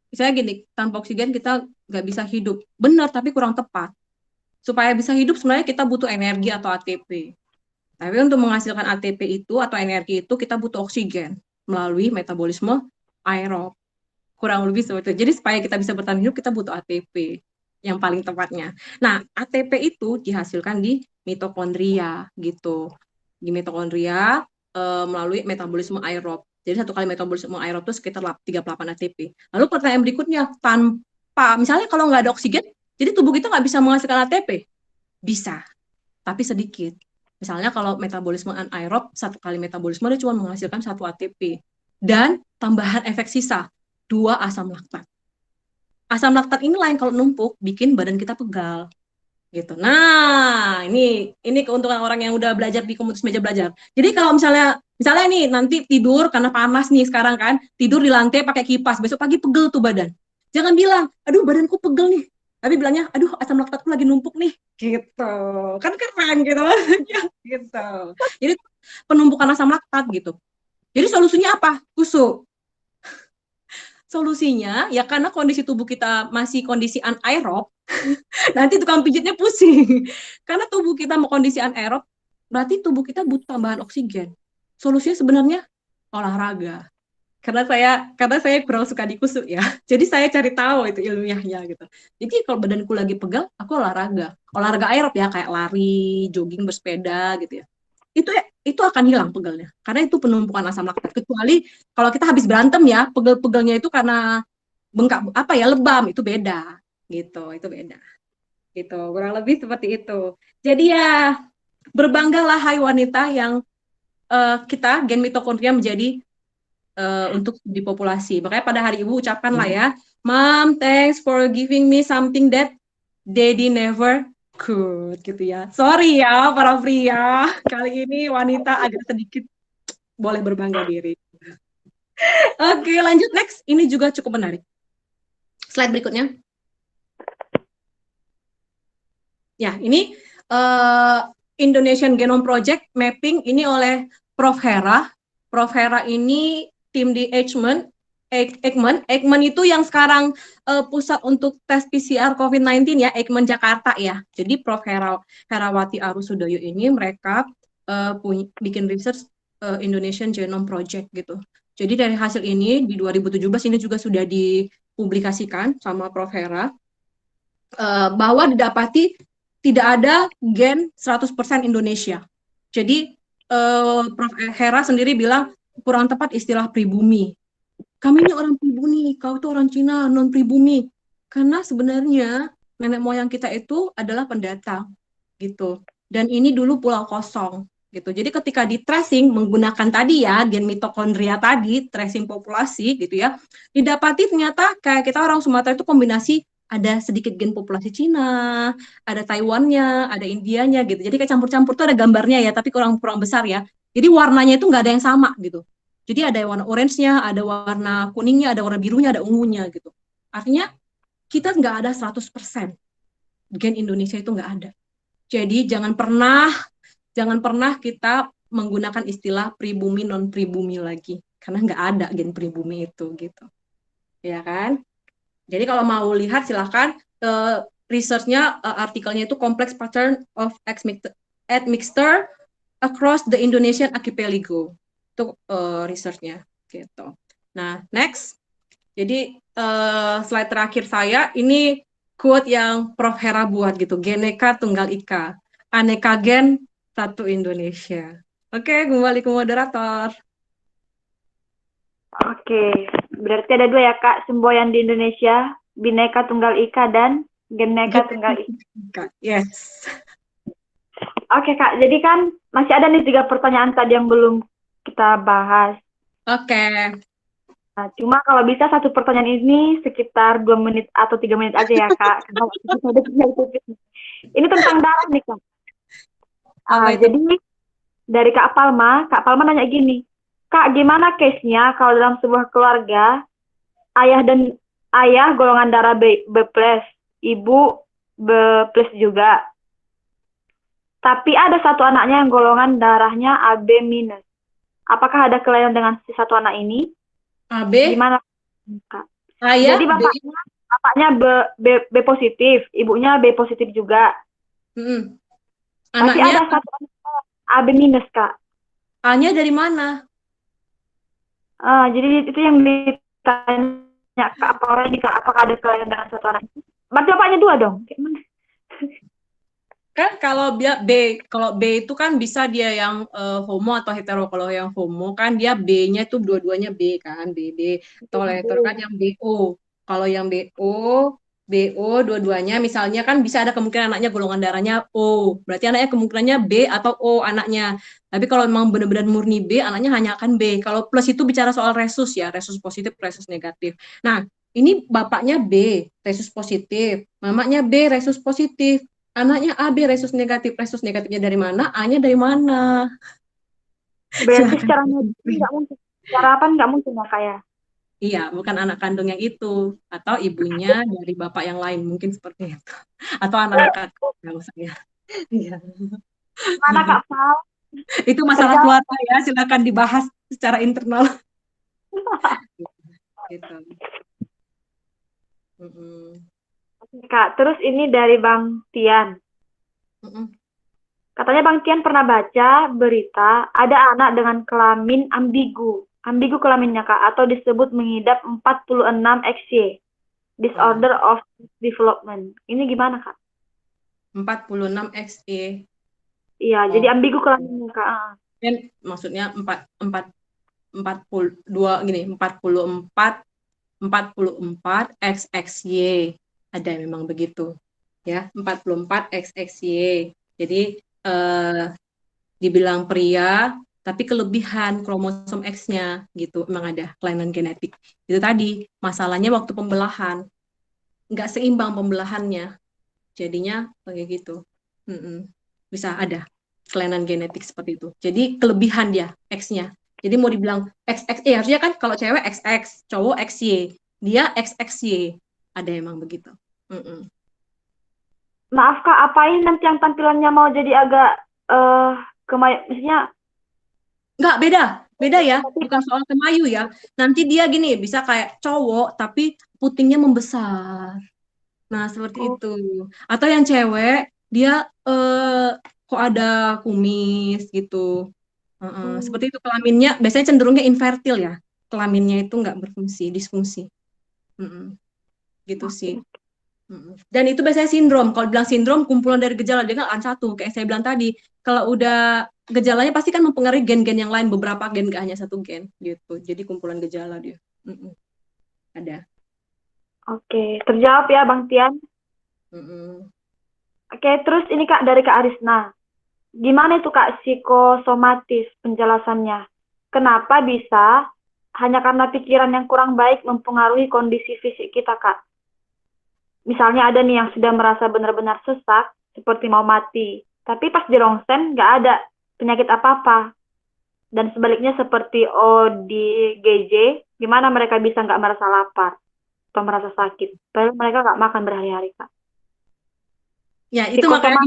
misalnya gini, tanpa oksigen kita nggak bisa hidup. Benar, tapi kurang tepat. Supaya bisa hidup sebenarnya kita butuh energi atau ATP. Tapi untuk menghasilkan ATP itu atau energi itu kita butuh oksigen melalui metabolisme aerob. Kurang lebih seperti itu. Jadi supaya kita bisa bertahan hidup kita butuh ATP yang paling tepatnya. Nah, ATP itu dihasilkan di mitokondria gitu. Di mitokondria melalui metabolisme aerob. Jadi satu kali metabolisme aerob itu sekitar 38 ATP. Lalu pertanyaan berikutnya, tanpa misalnya kalau nggak ada oksigen, jadi tubuh kita nggak bisa menghasilkan ATP? Bisa, tapi sedikit. Misalnya kalau metabolisme anaerob, satu kali metabolisme dia cuma menghasilkan 1 ATP. Dan tambahan efek sisa, 2 asam laktat. Asam laktat ini lain kalau numpuk, bikin badan kita pegal. Gitu. Nah, ini keuntungan orang yang udah belajar di komunitas meja belajar. Jadi kalau misalnya nih nanti tidur karena panas nih sekarang kan, tidur di lantai pakai kipas, besok pagi pegel tuh badan. Jangan bilang, aduh badanku pegel nih. Tapi bilangnya, aduh asam laktatku lagi numpuk nih. Gitu. Kan keren gitu. Gitu. Jadi penumpukan asam laktat gitu. Jadi solusinya apa? Tusuk. Solusinya ya karena kondisi tubuh kita masih kondisi anaerob, nanti tukang pijitnya pusing. Karena tubuh kita mau kondisi anaerob, berarti tubuh kita butuh tambahan oksigen. Solusinya sebenarnya olahraga. Karena saya kurang suka dikusuk ya. Jadi saya cari tahu itu ilmiahnya gitu. Jadi kalau badanku lagi pegal, aku olahraga. Olahraga aerob ya kayak lari, jogging, bersepeda gitu ya. Itu akan hilang pegelnya. Karena itu penumpukan asam laktat. Kecuali kalau kita habis berantem ya, pegel-pegelnya itu karena bengkak lebam, itu beda. Gitu, itu beda. Gitu, kurang lebih seperti itu. Jadi ya berbanggalah hai wanita yang kita gen mitokondria menjadi untuk di populasi. Makanya pada hari ibu ucapkanlah ya, Mom, thanks for giving me something that daddy never could, gitu ya. Sorry ya para pria, kali ini wanita agak sedikit boleh berbangga diri. Oke, lanjut next. Ini juga cukup menarik. Slide berikutnya. Ya, ini Indonesian Genome Project Mapping ini oleh Prof. Hera. Prof. Hera ini tim di Eijkman Eijkman itu yang sekarang pusat untuk tes PCR COVID-19 ya, Eijkman Jakarta ya. Jadi Prof. Herawati Arusudoyo ini mereka bikin research Indonesian Genome Project gitu. Jadi dari hasil ini di 2017 ini juga sudah dipublikasikan sama Prof. Hera bahwa didapati tidak ada gen 100% Indonesia. Jadi Prof. Hera sendiri bilang kurang tepat istilah pribumi. Kami ini orang pribumi, kau itu orang Cina, non pribumi. Karena sebenarnya nenek moyang kita itu adalah pendatang gitu. Dan ini dulu pulau kosong gitu. Jadi ketika di tracing menggunakan tadi ya gen mitokondria tadi, tracing populasi gitu ya, didapati ternyata kayak kita orang Sumatera itu kombinasi ada sedikit gen populasi Cina, ada Taiwannya, ada Indianya gitu. Jadi kayak campur-campur tuh ada gambarnya ya, tapi kurang besar ya. Jadi warnanya itu nggak ada yang sama gitu. Jadi ada warna orange-nya, ada warna kuningnya, ada warna birunya, ada ungunya gitu. Artinya kita nggak ada 100%. Gen Indonesia itu nggak ada. Jadi jangan pernah kita menggunakan istilah pribumi non pribumi lagi, karena nggak ada gen pribumi itu gitu. Ya kan? Jadi kalau mau lihat silahkan research-nya, artikelnya itu Complex Pattern of Admixture Across the Indonesian Archipelago. Itu research-nya gitu. Nah, next. Jadi slide terakhir saya ini quote yang Prof. Hera buat gitu. Geneka Tunggal Ika. Aneka gen satu Indonesia. Oke, kembali ke moderator. Oke, berarti ada dua ya Kak, semboyan di Indonesia, Bhinneka Tunggal Ika dan Geneka Tunggal Ika. Yes. Oke Kak, jadi kan masih ada nih 3 pertanyaan tadi yang belum kita bahas. Oke. Nah, cuma kalau bisa 1 pertanyaan ini sekitar 2 menit atau 3 menit aja ya Kak. Ini tentang darah nih Kak. Jadi dari Kak Palma nanya gini, Kak, gimana case-nya kalau dalam sebuah keluarga ayah golongan darah B+, ibu B+ juga. Tapi ada satu anaknya yang golongan darahnya AB-. Apakah ada kelainan dengan si satu anak ini? AB? Gimana, Kak? Ayah, jadi bapaknya B positif, ibunya B positif juga. Tapi Anaknya? ada satu anak AB-, Kak. A-nya dari mana? Jadi itu yang ditanya Kak apakah ada kelainan dengan satu anak itu? Berarti bapaknya 2 dong? Kan kalau B itu kan bisa dia yang homo atau hetero. Kalau yang homo kan dia B-nya itu dua-duanya B kan, BB. Atau hetero kan yang BO. Kalau yang BO dua-duanya misalnya kan bisa ada kemungkinan anaknya golongan darahnya O. Berarti anaknya kemungkinannya B atau O anaknya. Tapi kalau memang benar-benar murni B, anaknya hanya akan B. Kalau plus itu bicara soal resus ya, resus positif, resus negatif. Nah, ini bapaknya B, resus positif. Mamanya B, resus positif. Anaknya AB resus negatifnya dari mana? A-nya dari mana? Berarti secara medis nggak mungkin, secara apa nggak mungkin ya kayak? Iya, bukan anak kandung yang itu, atau ibunya dari bapak yang lain mungkin seperti itu, atau anak kakak saya. Iya. Mana Kak Fal? Itu masalah keluarga ya, silakan dibahas secara internal. Gitu. Kak, terus ini dari Bang Tian. Katanya Bang Tian pernah baca berita ada anak dengan kelamin ambigu. Ambigu kelaminnya Kak, atau disebut mengidap 46 XY. Disorder of Development. Ini gimana Kak? 46 XY. Iya, jadi ambigu kelaminnya Kak. Dan maksudnya 44 XXY. Ada memang begitu. Ya, 44 XXY. Jadi dibilang pria tapi kelebihan kromosom X-nya gitu, memang ada kelainan genetik. Itu tadi masalahnya waktu pembelahan nggak seimbang pembelahannya, jadinya kayak gitu. Bisa ada kelainan genetik seperti itu. Jadi kelebihan dia X-nya. Jadi mau dibilang XXY harusnya kan kalau cewek XX, cowok XY, dia XXY. Ada emang begitu. Maaf Kak, apain nanti yang tampilannya mau jadi agak maksudnya nggak beda. Beda ya, bukan soal kemayu ya. Nanti dia gini, bisa kayak cowok tapi putingnya membesar. Nah, seperti Oh. itu. Atau yang cewek, dia kok ada kumis gitu. Seperti itu kelaminnya, biasanya cenderungnya infertil ya. Kelaminnya itu nggak berfungsi, disfungsi. Gitu sih. Dan itu biasanya sindrom. Kalau bilang sindrom, kumpulan dari gejala, dia nggak akan satu. Kayak saya bilang tadi, kalau udah gejalanya pasti kan mempengaruhi gen-gen yang lain, beberapa gen, nggak hanya satu gen. Gitu. Jadi kumpulan gejala dia. Ada. Oke, terjawab ya Bang Tian. Oke, terus ini Kak dari Kak Arisna. Gimana itu Kak psikosomatis penjelasannya? Kenapa bisa hanya karena pikiran yang kurang baik mempengaruhi kondisi fisik kita Kak? Misalnya ada nih yang sudah merasa benar-benar sesak, seperti mau mati. Tapi pas di rongsen nggak ada penyakit apa-apa. Dan sebaliknya seperti ODGJ, gimana mereka bisa nggak merasa lapar atau merasa sakit? Padahal mereka nggak makan berhari-hari Kak. Ya, itu makanya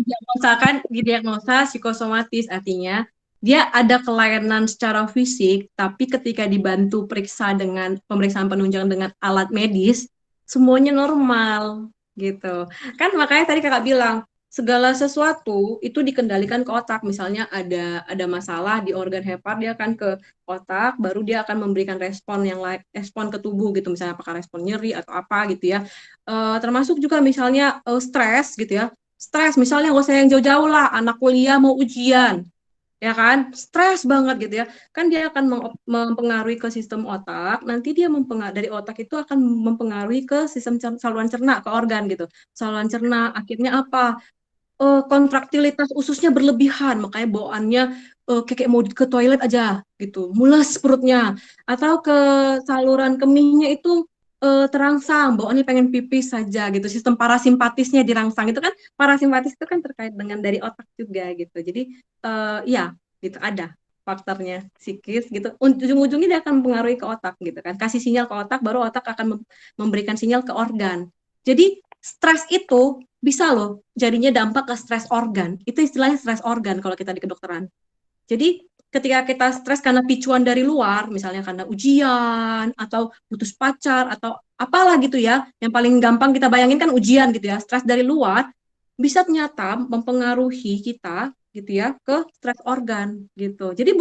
didiagnosa psikosomatis, artinya dia ada kelainan secara fisik, tapi ketika dibantu periksa dengan pemeriksaan penunjang dengan alat medis, semuanya normal, gitu. Kan makanya tadi kakak bilang, segala sesuatu itu dikendalikan ke otak. Misalnya ada masalah di organ hepar, dia akan ke otak, baru dia akan memberikan respon respon ke tubuh gitu, misalnya apakah respon nyeri atau apa gitu ya. Termasuk juga misalnya stres gitu ya. Stres, misalnya gak usah yang jauh-jauh lah, anak kuliah mau ujian, ya kan, stres banget gitu ya, kan dia akan mempengaruhi ke sistem otak, nanti dia dari otak itu akan mempengaruhi ke sistem saluran cerna, ke organ gitu, saluran cerna, akhirnya apa, kontraktilitas ususnya berlebihan, makanya bawaannya kayak mau ke toilet aja gitu, mules perutnya, atau ke saluran kemihnya itu terangsang, bawaannya pengen pipis saja gitu, sistem parasimpatisnya dirangsang, itu kan parasimpatis itu kan terkait dengan dari otak juga gitu, jadi ya gitu ada faktornya psikis gitu, ujung-ujungnya dia akan mempengaruhi ke otak gitu kan, kasih sinyal ke otak, baru otak akan memberikan sinyal ke organ. Jadi stres itu bisa loh jadinya dampak ke stres organ, itu istilahnya stres organ kalau kita di kedokteran. Jadi ketika kita stres karena picuan dari luar, misalnya karena ujian atau putus pacar atau apalah gitu ya, yang paling gampang kita bayangin kan ujian gitu ya, stres dari luar bisa ternyata mempengaruhi kita gitu ya ke stres organ gitu. Jadi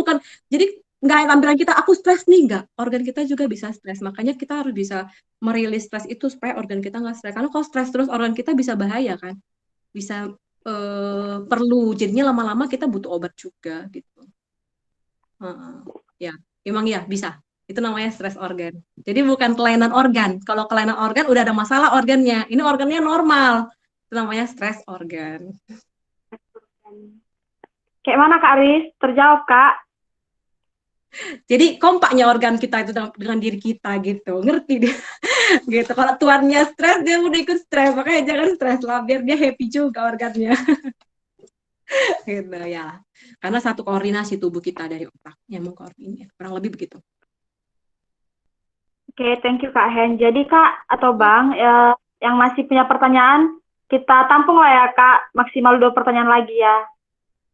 nggak tampilan kita aku stres nih, nggak, organ kita juga bisa stres, makanya kita harus bisa merilis stres itu supaya organ kita nggak stres, karena kalau stres terus organ kita bisa bahaya kan, bisa perlu, jadinya lama-lama kita butuh obat juga gitu. Ya, emang ya bisa. Itu namanya stres organ. Jadi bukan kelainan organ. Kalau kelainan organ udah ada masalah organnya. Ini organnya normal. Itu namanya stres organ. Kayak mana Kak Aris? Terjawab Kak. Jadi kompaknya organ kita itu dengan diri kita gitu. Ngerti deh. Gitu. Kalau tuannya stres, dia udah ikut stres. Makanya jangan stres lah, biar dia happy juga organnya. Gitu ya. Karena satu koordinasi tubuh kita dari otak yang mengkoordinir. Kurang lebih begitu. Oke, thank you Kak Hen. Jadi Kak atau Bang, yang masih punya pertanyaan, kita tampung lah ya Kak, maksimal 2 pertanyaan lagi ya.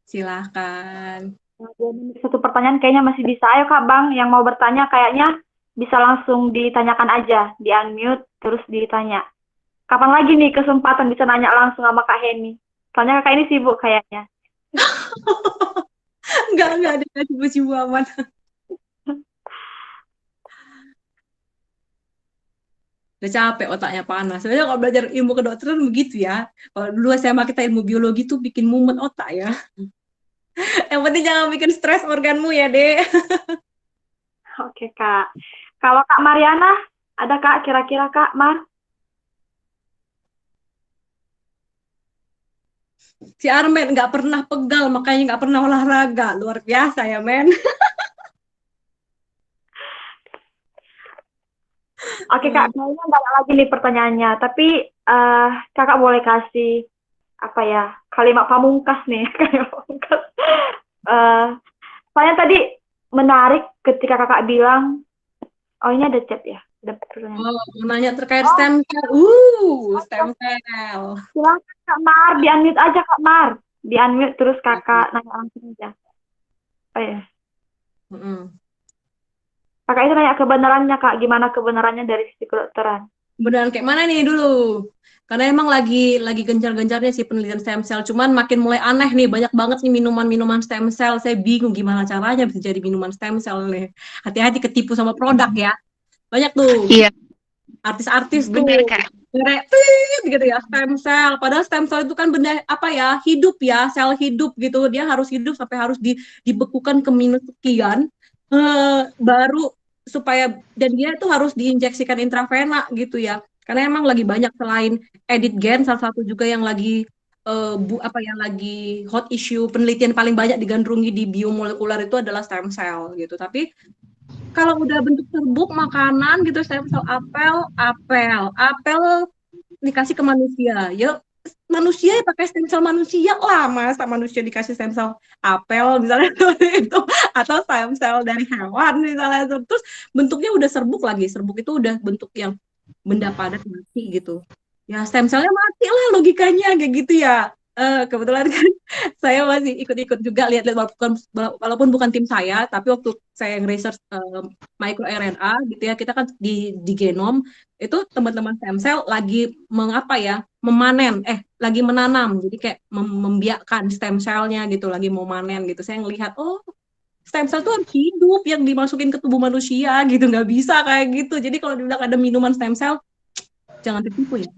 Silahkan. Satu pertanyaan kayaknya masih bisa. Ayo Kak Bang, yang mau bertanya kayaknya bisa langsung ditanyakan aja, di-unmute, terus ditanya. Kapan lagi nih kesempatan bisa nanya langsung sama Kak Heni? Soalnya Kakak ini sibuk kayaknya. Enggak ada sibuk-sibuk amat. Udah capek, otaknya panas. Sebenarnya kalau belajar ilmu kedokteran begitu ya. Kalau dulu SMA kita ilmu biologi tuh bikin mumet otak ya. Yang penting jangan bikin stres organmu ya, Dek. Oke Kak. Kalau Kak Mariana, ada Kak kira-kira Kak Mar? Si Armen nggak pernah pegal, makanya nggak pernah olahraga. Luar biasa ya, men. Oke Kak, kayaknya nggak ada lagi nih pertanyaannya. Tapi Kakak boleh kasih apa ya, kalimat pamungkas nih. Kalimat pamungkas. Soalnya tadi menarik ketika Kakak bilang, oh ini ada chat ya. Ada pertanyaan. Oh, nanya terkait stem cell. Stem cell. Silakan Kak Mar, di-unmute aja Kak Mar. Di-unmute terus Kakak nanya langsung aja. Oh ya. Kakak itu nanya kebenarannya, Kak. Gimana kebenarannya dari sisi kedokteran? Beneran kayak mana nih dulu? Karena emang lagi gencar-gencarnya sih penelitian stem cell. Cuman makin mulai aneh nih, banyak banget nih minuman-minuman stem cell. Saya bingung gimana caranya bisa jadi minuman stem cell nih. Hati-hati ketipu sama produk ya. Banyak tuh Iya, artis-artis tuh benar Kak. kayak "Tit," gitu ya, stem cell. Padahal stem cell itu kan benda apa ya, hidup ya, sel hidup gitu. Dia harus hidup sampai harus dibekukan ke minus sekian baru supaya, dan dia itu harus diinjeksikan intravena gitu ya. Karena emang lagi banyak selain edit gen, salah satu juga yang lagi yang lagi hot issue, penelitian paling banyak digandrungi di biomolekuler itu adalah stem cell gitu. Tapi kalau udah bentuk serbuk makanan gitu, stem cell apel dikasih ke manusia, ya manusia ya pakai stem cell manusia lah, masa manusia dikasih stem cell apel misalnya seperti itu, atau stem cell dari hewan misalnya, terus bentuknya udah serbuk lagi, serbuk itu udah bentuk yang benda padat mati gitu, ya stem cellnya mati lah logikanya kayak gitu ya. Kebetulan kan saya masih ikut-ikut juga lihat-lihat, walaupun bukan tim saya, tapi waktu saya nge-research micro RNA gitu ya, kita kan di genom itu teman-teman stem cell lagi lagi menanam, jadi kayak membiakkan stem cellnya gitu, lagi mau manen gitu. Saya ngelihat, oh stem cell tuh harus hidup yang dimasukin ke tubuh manusia gitu, nggak bisa kayak gitu. Jadi kalau dibilang ada minuman stem cell, jangan tertipu ya.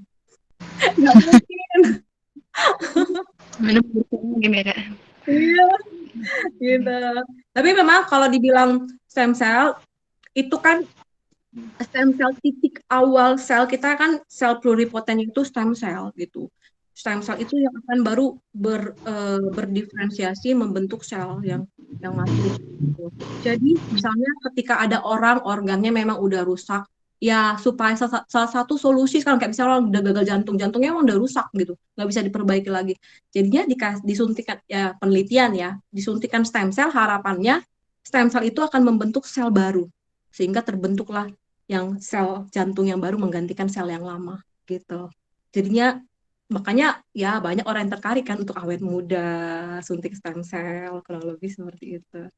Nggak mungkin. Minum gini ya Kak. Iya, gitu. Tapi memang kalau dibilang stem cell, itu kan stem cell titik awal sel kita kan sel pluripoten itu stem cell gitu. Stem cell itu yang akan baru berdiferensiasi membentuk sel yang mati. Gitu. Jadi misalnya ketika ada orang organnya memang udah rusak, ya supaya salah satu solusi sekarang kayak misalnya orang udah gagal jantungnya emang udah rusak gitu, nggak bisa diperbaiki lagi. Jadinya disuntikan ya, penelitian ya, disuntikan stem cell, harapannya stem cell itu akan membentuk sel baru sehingga terbentuklah yang sel jantung yang baru menggantikan sel yang lama gitu. Jadinya makanya ya banyak orang yang tertarik kan untuk awet muda, suntik stem cell, kurang lebih seperti itu.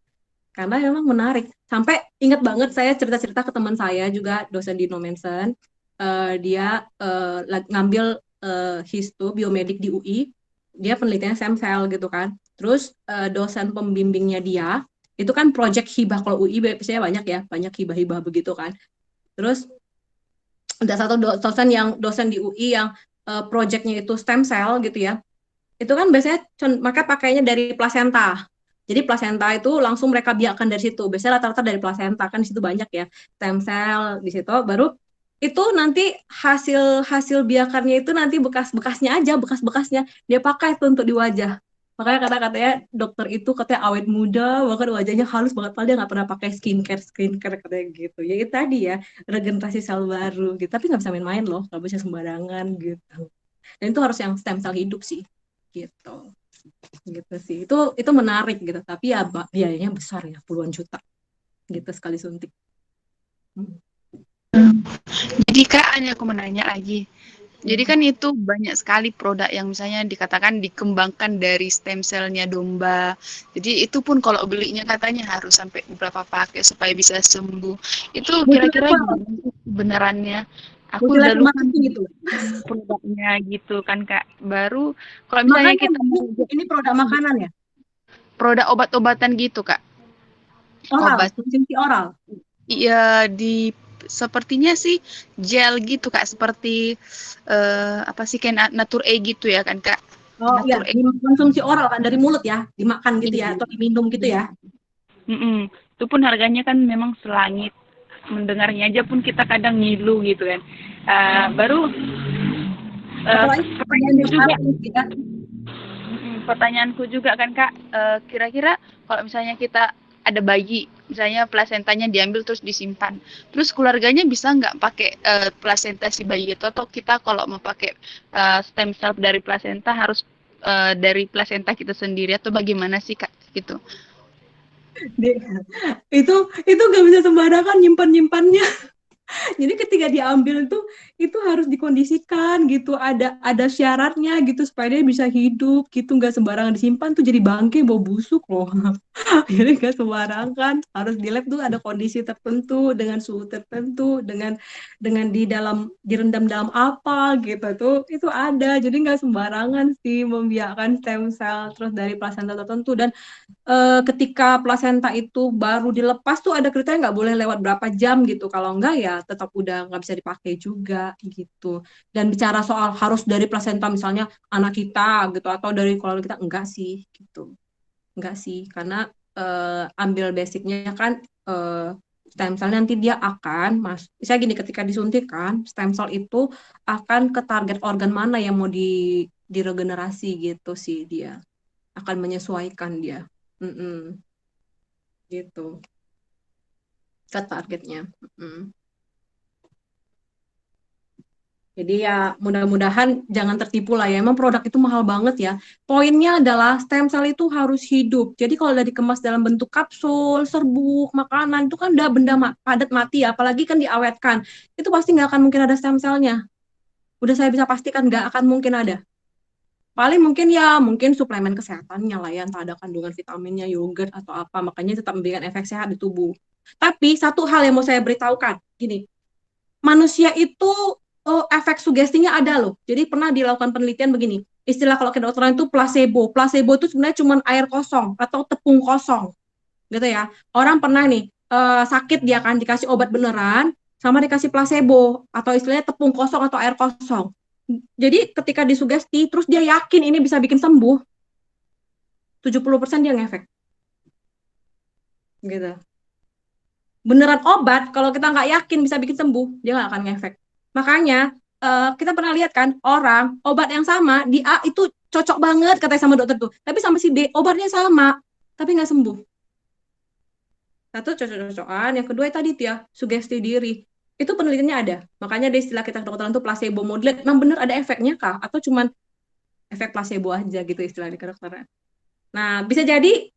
Karena memang menarik. Sampai ingat banget saya cerita-cerita ke teman saya juga dosen di Nomensen, dia ngambil histo biomedik di UI, dia penelitiannya stem cell gitu kan. Terus dosen pembimbingnya dia itu kan project hibah, kalau UI biasanya banyak hibah-hibah begitu kan. Terus ada satu dosen di UI yang projectnya itu stem cell gitu ya. Itu kan biasanya maka pakainya dari plasenta. Jadi plasenta itu langsung mereka biakkan dari situ. Biasanya rata-rata dari plasenta, kan di situ banyak ya stem cell di situ. Baru itu nanti hasil biakannya itu nanti bekas-bekasnya dia pakai tuh untuk di wajah. Makanya katanya dokter itu katanya awet muda, bahkan wajahnya halus banget, padahal dia nggak pernah pakai skincare katanya gitu. Ya itu tadi ya, regenerasi sel baru gitu. Tapi nggak bisa main-main loh, nggak bisa sembarangan gitu. Dan itu harus yang stem cell hidup sih, gitu sih. Itu menarik gitu, tapi ya biayanya besar ya, puluhan juta gitu sekali suntik. Jadi Kak, hanya aku menanya lagi. Jadi kan itu banyak sekali produk yang misalnya dikatakan dikembangkan dari stem cell-nya domba. Jadi itu pun kalau belinya katanya harus sampai beberapa pakai supaya bisa sembuh. Itu kira-kira gimana sih kebenarannya? Aku udah lupa gitu produknya gitu kan Kak. Baru kalau misalnya kita ini produk makanan ya? Produk obat-obatan gitu Kak. Obat konsumsi oral. Iya, sepertinya sih gel gitu Kak, seperti apa sih kayak Nature A gitu ya kan Kak. Oh iya, konsumsi oral kan, dari mulut ya, dimakan gitu ya, atau diminum gitu ya. Itu pun harganya kan memang selangit. Mendengarnya aja pun kita kadang ngilu gitu kan. Baru pertanyaanku juga kan Kak, kira-kira kalau misalnya kita ada bayi, misalnya plasentanya diambil terus disimpan, terus keluarganya bisa nggak pakai plasenta si bayi itu, atau kita kalau mau pakai stem cell dari plasenta harus dari plasenta kita sendiri, atau bagaimana sih Kak gitu? Itu nggak bisa sembarangan nyimpannya. Jadi ketika diambil itu harus dikondisikan gitu, ada syaratnya gitu supaya dia bisa hidup gitu, nggak sembarangan disimpan tuh jadi bangke bau busuk loh. Jadi nggak sembarangan, harus di lab tuh ada kondisi tertentu, dengan suhu tertentu, dengan direndam dalam apa gitu tuh, itu ada. Jadi nggak sembarangan sih membiarkan stem cell terus dari plasenta tertentu. Dan ketika plasenta itu baru dilepas tuh ada kriteria nggak boleh lewat berapa jam gitu. Kalau enggak ya tetap udah nggak bisa dipakai juga gitu. Dan bicara soal harus dari plasenta misalnya anak kita gitu atau dari keluarga kita, enggak sih gitu. Enggak sih, karena ambil basicnya kan stem cell nanti dia akan misalnya gini, ketika disuntikan stem cell itu akan ke target organ mana yang mau diregenerasi gitu sih, dia akan menyesuaikan dia. Gitu ke targetnya. Jadi ya mudah-mudahan jangan tertipu lah ya. Emang produk itu mahal banget ya. Poinnya adalah stem cell itu harus hidup. Jadi kalau udah dikemas dalam bentuk kapsul, serbuk, makanan, itu kan udah benda padat mati ya. Apalagi kan diawetkan. Itu pasti nggak akan mungkin ada stem cell-nya. Udah saya bisa pastikan nggak akan mungkin ada. Paling mungkin ya, mungkin suplemen kesehatannya lah ya. Entah ada kandungan vitaminnya, yogurt, atau apa. Makanya tetap memberikan efek sehat di tubuh. Tapi satu hal yang mau saya beritahukan, gini. Manusia itu efek sugestinya ada loh. Jadi pernah dilakukan penelitian begini, istilah kalau kedokteran itu placebo. Placebo itu sebenarnya cuma air kosong atau tepung kosong, gitu ya. Orang pernah nih sakit, dia kan dikasih obat beneran, sama dikasih placebo atau istilahnya tepung kosong atau air kosong. Jadi ketika disugesti, terus dia yakin ini bisa bikin sembuh, 70% dia ngefek, gitu. Beneran obat, kalau kita nggak yakin bisa bikin sembuh, dia nggak akan ngefek. Makanya kita pernah lihat kan, orang obat yang sama di A itu cocok banget katanya sama dokter tuh, tapi sama si B obatnya sama tapi nggak sembuh. Satu cocok-cocokan, yang kedua tadi tuh ya sugesti diri. Itu penelitiannya ada. Makanya ada istilah kita kedokteran tuh placebo model. Memang bener ada efeknya kah? Atau cuman efek placebo aja gitu istilah di kedokteran. Nah bisa jadi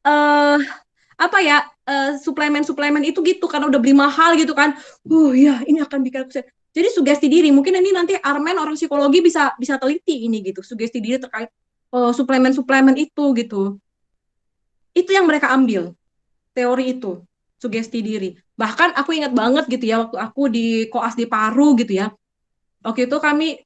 apa ya, suplemen-suplemen itu gitu karena udah beli mahal gitu kan. Ya ini akan bikin aku. Jadi sugesti diri, mungkin ini nanti Armen orang psikologi bisa teliti ini gitu, sugesti diri terkait suplemen-suplemen itu gitu. Itu yang mereka ambil, teori itu, sugesti diri. Bahkan aku ingat banget gitu ya, waktu aku di koas di Paru gitu ya. Waktu itu kami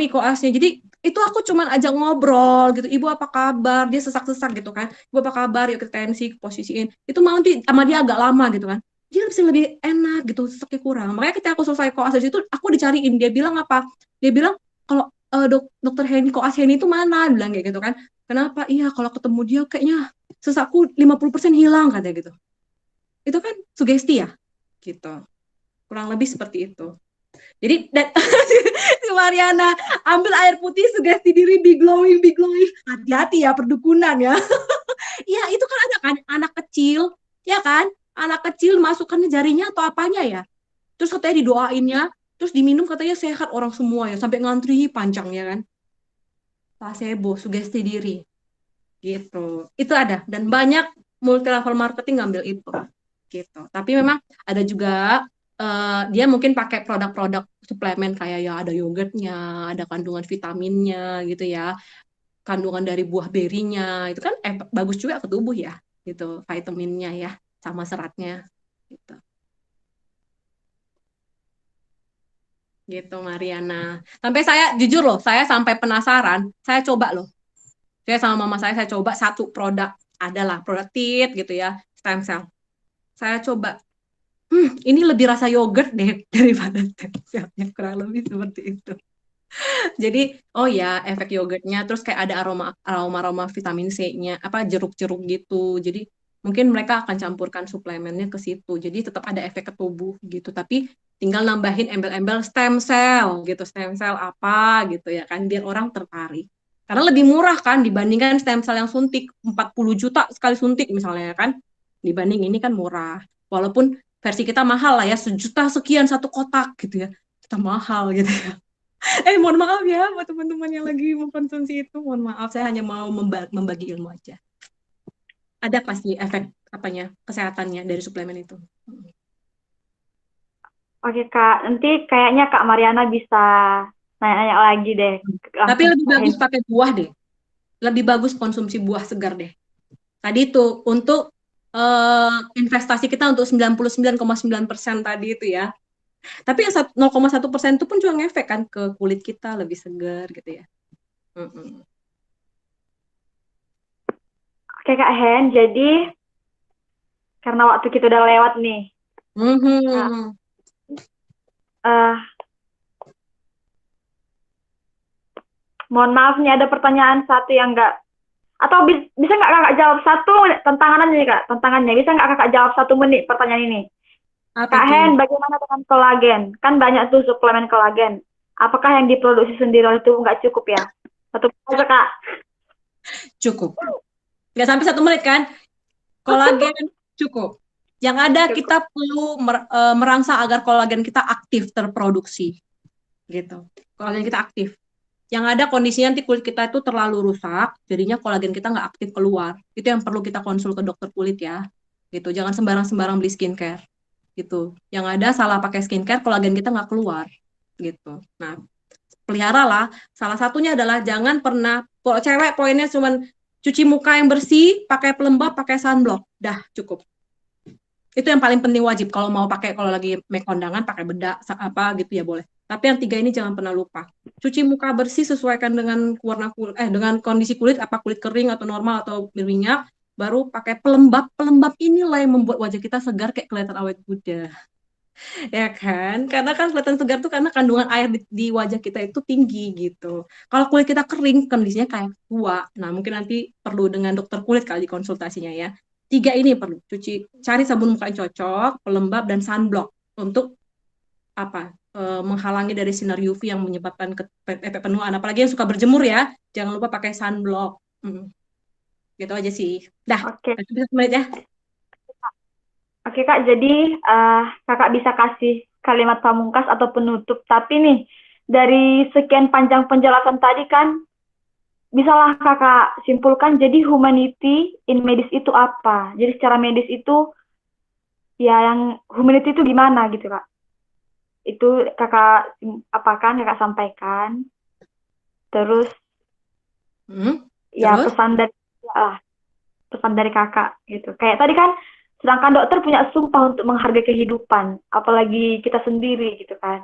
koasnya. Jadi itu aku cuman ajak ngobrol gitu. Ibu apa kabar? Dia sesak-sesak gitu kan. Ibu apa kabar? Yuk ke tensi, posisiin. Itu malah sama dia agak lama gitu kan. Dia bisa lebih enak gitu, seseknya kurang. Makanya ketika aku selesai koas dari situ, aku dicariin. Dia bilang apa? Dia bilang, kalau dokter Heni, koas Heni itu mana? Bilang kayak gitu kan. Kenapa? Iya, kalau ketemu dia kayaknya sesakku 50% hilang katanya gitu. Itu kan sugesti ya? Gitu. Kurang lebih seperti itu. Jadi si Mariana ambil air putih, sugesti diri, be glowing. Hati-hati ya perdukunan ya. Iya itu kan ada kan anak kecil, ya kan? Anak kecil masukkannya jarinya atau apanya ya. Terus katanya didoainnya, terus diminum katanya sehat orang semua ya, sampai ngantri panjang ya kan. Placebo, sugesti diri. Gitu. Itu ada dan banyak multi level marketing ngambil itu. Gitu. Tapi memang ada juga dia mungkin pakai produk-produk suplemen kayak ya ada yogurtnya, ada kandungan vitaminnya gitu ya, kandungan dari buah berinya, itu kan bagus juga ke tubuh ya, gitu, vitaminnya ya, sama seratnya, gitu. Gitu Mariana. Sampai saya jujur loh, saya sampai penasaran, saya coba loh. Saya sama mama saya coba satu produk, adalah produk TIT gitu ya, stem cell. Saya coba ini lebih rasa yogurt deh daripada stem cell-nya, kurang lebih seperti itu. Jadi, oh ya, efek yogurtnya, terus kayak ada aroma vitamin C-nya, apa jeruk-jeruk gitu. Jadi, mungkin mereka akan campurkan suplemennya ke situ. Jadi, tetap ada efek ke tubuh gitu. Tapi, tinggal nambahin embel-embel stem cell gitu. Stem cell apa gitu ya kan, biar orang tertarik. Karena lebih murah kan dibandingkan stem cell yang suntik, 40 juta sekali suntik misalnya kan. Dibanding ini kan murah. Walaupun versi kita mahal lah ya, 1 juta sekian satu kotak gitu ya. Kita mahal gitu ya. Mohon maaf ya buat teman-teman yang lagi mengkonsumsi itu, mohon maaf, saya hanya mau membagi ilmu aja. Ada pasti efek kesehatannya dari suplemen itu. Oke Kak, nanti kayaknya Kak Mariana bisa nanya-nanya lagi deh. Tapi lebih bagus pakai buah deh. Lebih bagus konsumsi buah segar deh. Tadi tuh untuk investasi kita untuk 99,9% tadi itu ya. Tapi yang 0,1% itu pun juga ngefek kan ke kulit kita lebih segar gitu ya. Oke Kak Hen, jadi karena waktu kita udah lewat nih. Mohon maaf nih ada pertanyaan satu yang enggak, atau bisa nggak kakak jawab 1 menit tantangannya Kak, tantangannya bisa nggak kakak jawab 1 menit pertanyaan ini? Kak Hen, bagaimana dengan kolagen? Kan banyak tuh suplemen kolagen. Apakah yang diproduksi sendiri oleh tubuh nggak cukup ya? 1 menit aja Kak. Cukup. Nggak sampai 1 menit kan? Kolagen cukup. Yang ada kita perlu merangsang agar kolagen kita aktif terproduksi. Gitu. Kolagen kita aktif. Yang ada kondisinya nanti kulit kita itu terlalu rusak, jadinya kolagen kita nggak aktif keluar. Itu yang perlu kita konsul ke dokter kulit ya. Gitu. Jangan sembarang-sembarang beli skincare. Gitu. Yang ada salah pakai skincare, kolagen kita nggak keluar. Gitu. Nah, peliharalah. Salah satunya adalah jangan pernah, cewek poinnya cuman cuci muka yang bersih, pakai pelembab, pakai sunblock. Dah, cukup. Itu yang paling penting wajib. Kalau mau pakai, kalau lagi make kondangan, pakai bedak, apa gitu ya boleh. Tapi yang 3 ini jangan pernah lupa. Cuci muka bersih sesuaikan dengan warna kulit, dengan kondisi kulit, apa kulit kering atau normal atau berminyak, baru pakai pelembab. Pelembab inilah yang membuat wajah kita segar kayak kelihatan awet muda. Ya kan? Karena kan kelihatan segar tuh karena kandungan air di wajah kita itu tinggi gitu. Kalau kulit kita kering, kondisinya kayak tua. Nah, mungkin nanti perlu dengan dokter kulit kali konsultasinya ya. 3 ini perlu. Cari sabun muka yang cocok, pelembab dan sunblock untuk apa? Menghalangi dari sinar UV yang menyebabkan penuaan. Apalagi yang suka berjemur ya, jangan lupa pakai sunblock. Gitu aja sih. Dah, Oke. 1 menit ya. Oke Kak, jadi kakak bisa kasih kalimat pamungkas atau penutup. Tapi nih, dari sekian panjang penjelasan tadi kan, bisalah kakak simpulkan, jadi humanity in medis itu apa? Jadi secara medis itu, ya yang humanity itu gimana gitu Kak? Itu kakak apakan, kakak sampaikan. Terus, ya terus? pesan dari kakak gitu. Kayak tadi kan, sedangkan dokter punya sumpah untuk menghargai kehidupan, apalagi kita sendiri gitu kan.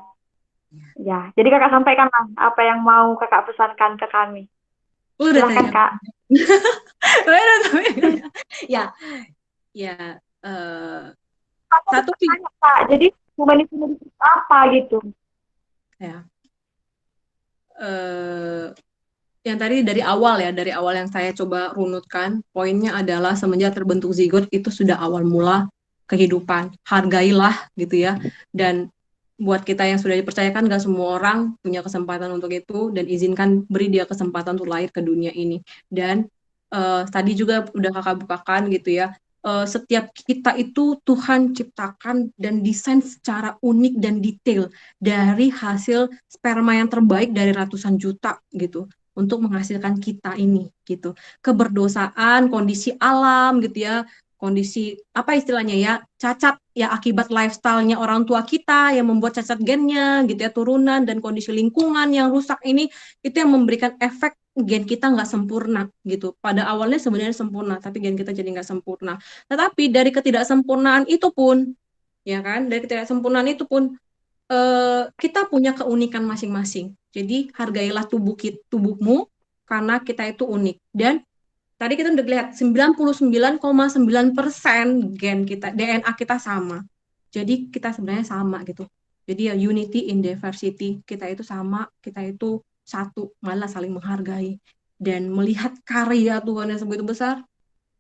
Ya, jadi kakak sampaikanlah apa yang mau kakak pesankan ke kami. Silahkan Kak. Ya, satu Kak, jadi humanity itu apa gitu? Ya. Yang tadi dari awal yang saya coba runutkan, poinnya adalah semenjak terbentuk zigot itu sudah awal mula kehidupan. Hargailah gitu ya. Dan buat kita yang sudah dipercayakan, gak semua orang punya kesempatan untuk itu, dan izinkan beri dia kesempatan untuk lahir ke dunia ini. Dan tadi juga udah kakak bukakan gitu ya, setiap kita itu Tuhan ciptakan dan desain secara unik dan detail dari hasil sperma yang terbaik dari ratusan juta gitu untuk menghasilkan kita ini gitu. Keberdosaan, kondisi alam gitu ya, kondisi apa istilahnya ya, cacat ya akibat lifestyle-nya orang tua kita yang membuat cacat gennya gitu ya, turunan dan kondisi lingkungan yang rusak ini, itu yang memberikan efek gen kita nggak sempurna gitu. Pada awalnya sebenarnya sempurna, tapi gen kita jadi nggak sempurna. Tetapi dari ketidaksempurnaan itu pun, ya kan, dari ketidaksempurnaan itu pun kita punya keunikan masing-masing. Jadi hargailah tubuhmu karena kita itu unik. Dan tadi kita udah lihat 99,9% gen kita, DNA kita sama. Jadi kita sebenarnya sama gitu. Jadi ya unity in diversity, kita itu sama, kita itu satu, malah saling menghargai. Dan melihat karya Tuhan yang sebegitu besar,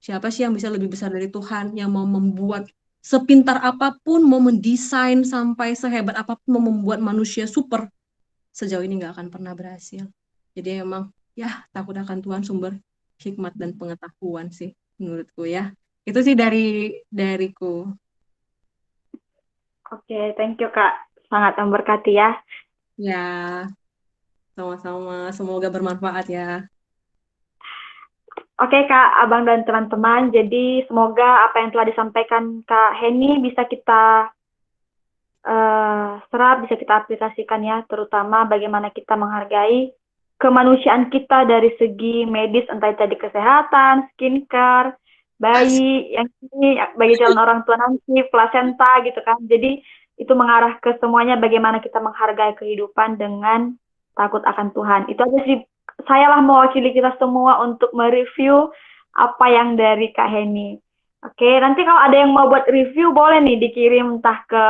siapa sih yang bisa lebih besar dari Tuhan, yang mau membuat sepintar apapun, mau mendesain sampai sehebat apapun, mau membuat manusia super, sejauh ini nggak akan pernah berhasil. Jadi emang ya takut akan Tuhan sumber hikmat dan pengetahuan sih menurutku ya. Itu sih dariku. Oke, thank you Kak. Sangat memberkati ya. Ya, sama-sama. Semoga bermanfaat ya. Oke Kak, Abang dan teman-teman, jadi semoga apa yang telah disampaikan Kak Heni bisa kita serap, bisa kita aplikasikan ya, terutama bagaimana kita menghargai kemanusiaan kita dari segi medis, entah itu tadi kesehatan, skincare, bayi, yang ini bagi calon orang tua nanti, plasenta gitu kan. Jadi itu mengarah ke semuanya bagaimana kita menghargai kehidupan dengan takut akan Tuhan. Itu aja sih, sayalah mewakili kita semua untuk mereview apa yang dari Kak Heni. Oke, nanti kalau ada yang mau buat review boleh nih dikirim entah ke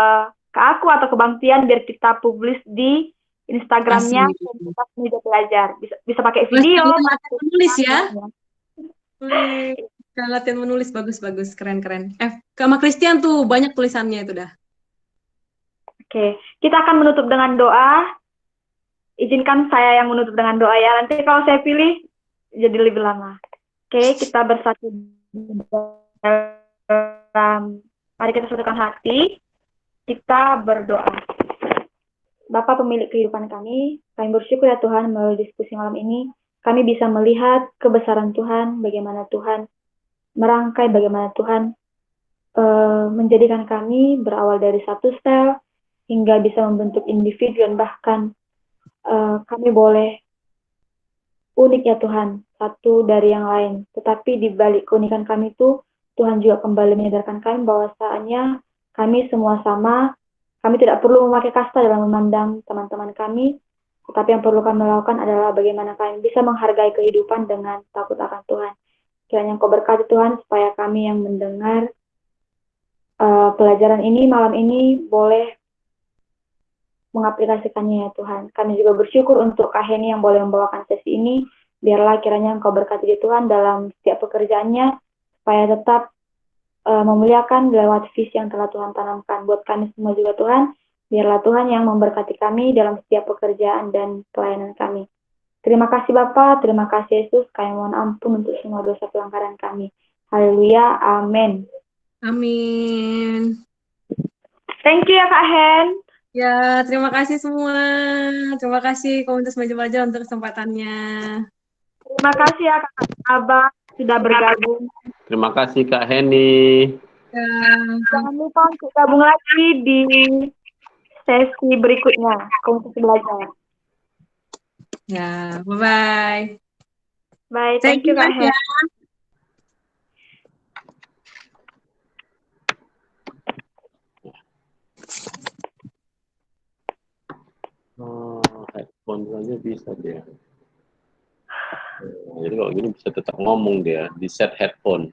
aku atau ke Bang Tian biar kita publish di Instagramnya Asik. Komunitas Media Belajar. Bisa pakai Wah, video, sekalian pakai latihan menulis ya. semuanya. Wih, sekalian latihan menulis bagus-bagus, keren-keren. Sama Christian tuh banyak tulisannya itu dah. Oke, kita akan menutup dengan doa. Izinkan saya yang menutup dengan doa ya. Nanti kalau saya pilih jadi lebih lama. Oke, kita bersatu dalam, mari kita satukan hati. Kita berdoa. Bapa pemilik kehidupan kami bersyukur ya Tuhan melalui diskusi malam ini, kami bisa melihat kebesaran Tuhan, bagaimana Tuhan merangkai, bagaimana Tuhan menjadikan kami berawal dari satu sel, hingga bisa membentuk individu, dan bahkan kami boleh unik ya Tuhan, satu dari yang lain. Tetapi di balik keunikan kami itu, Tuhan juga kembali menyadarkan kami bahwasanya kami semua sama. Kami tidak perlu memakai kasta dalam memandang teman-teman kami, tetapi yang perlu kami lakukan adalah bagaimana kami bisa menghargai kehidupan dengan takut akan Tuhan. Kiranya Engkau berkati Tuhan, supaya kami yang mendengar pelajaran ini malam ini boleh mengaplikasikannya ya Tuhan. Kami juga bersyukur untuk Kak Heni yang boleh membawakan sesi ini. Biarlah kiranya Engkau berkati di Tuhan dalam setiap pekerjaannya, supaya tetap memuliakan lewat visi yang telah Tuhan tanamkan buat kami semua juga Tuhan. Biarlah Tuhan yang memberkati kami dalam setiap pekerjaan dan pelayanan kami. Terima kasih Bapa, terima kasih Yesus. Kami mohon ampun untuk semua dosa pelanggaran kami. Haleluya, amin. Amin. Thank you ya Kak Hen. Ya, terima kasih semua. Terima kasih Komunitas Meja Belajar untuk kesempatannya. Terima kasih ya Kak Abah sudah bergabung. Terima kasih Kak Heni. Ya, Jangan lupa untuk gabung lagi di sesi berikutnya, Komunitas Belajar. ya, bye-bye. Bye, thank you Kak Hen. ya. Headphone saja bisa dia. Jadi kalau gini bisa tetap ngomong dia, di set headphone.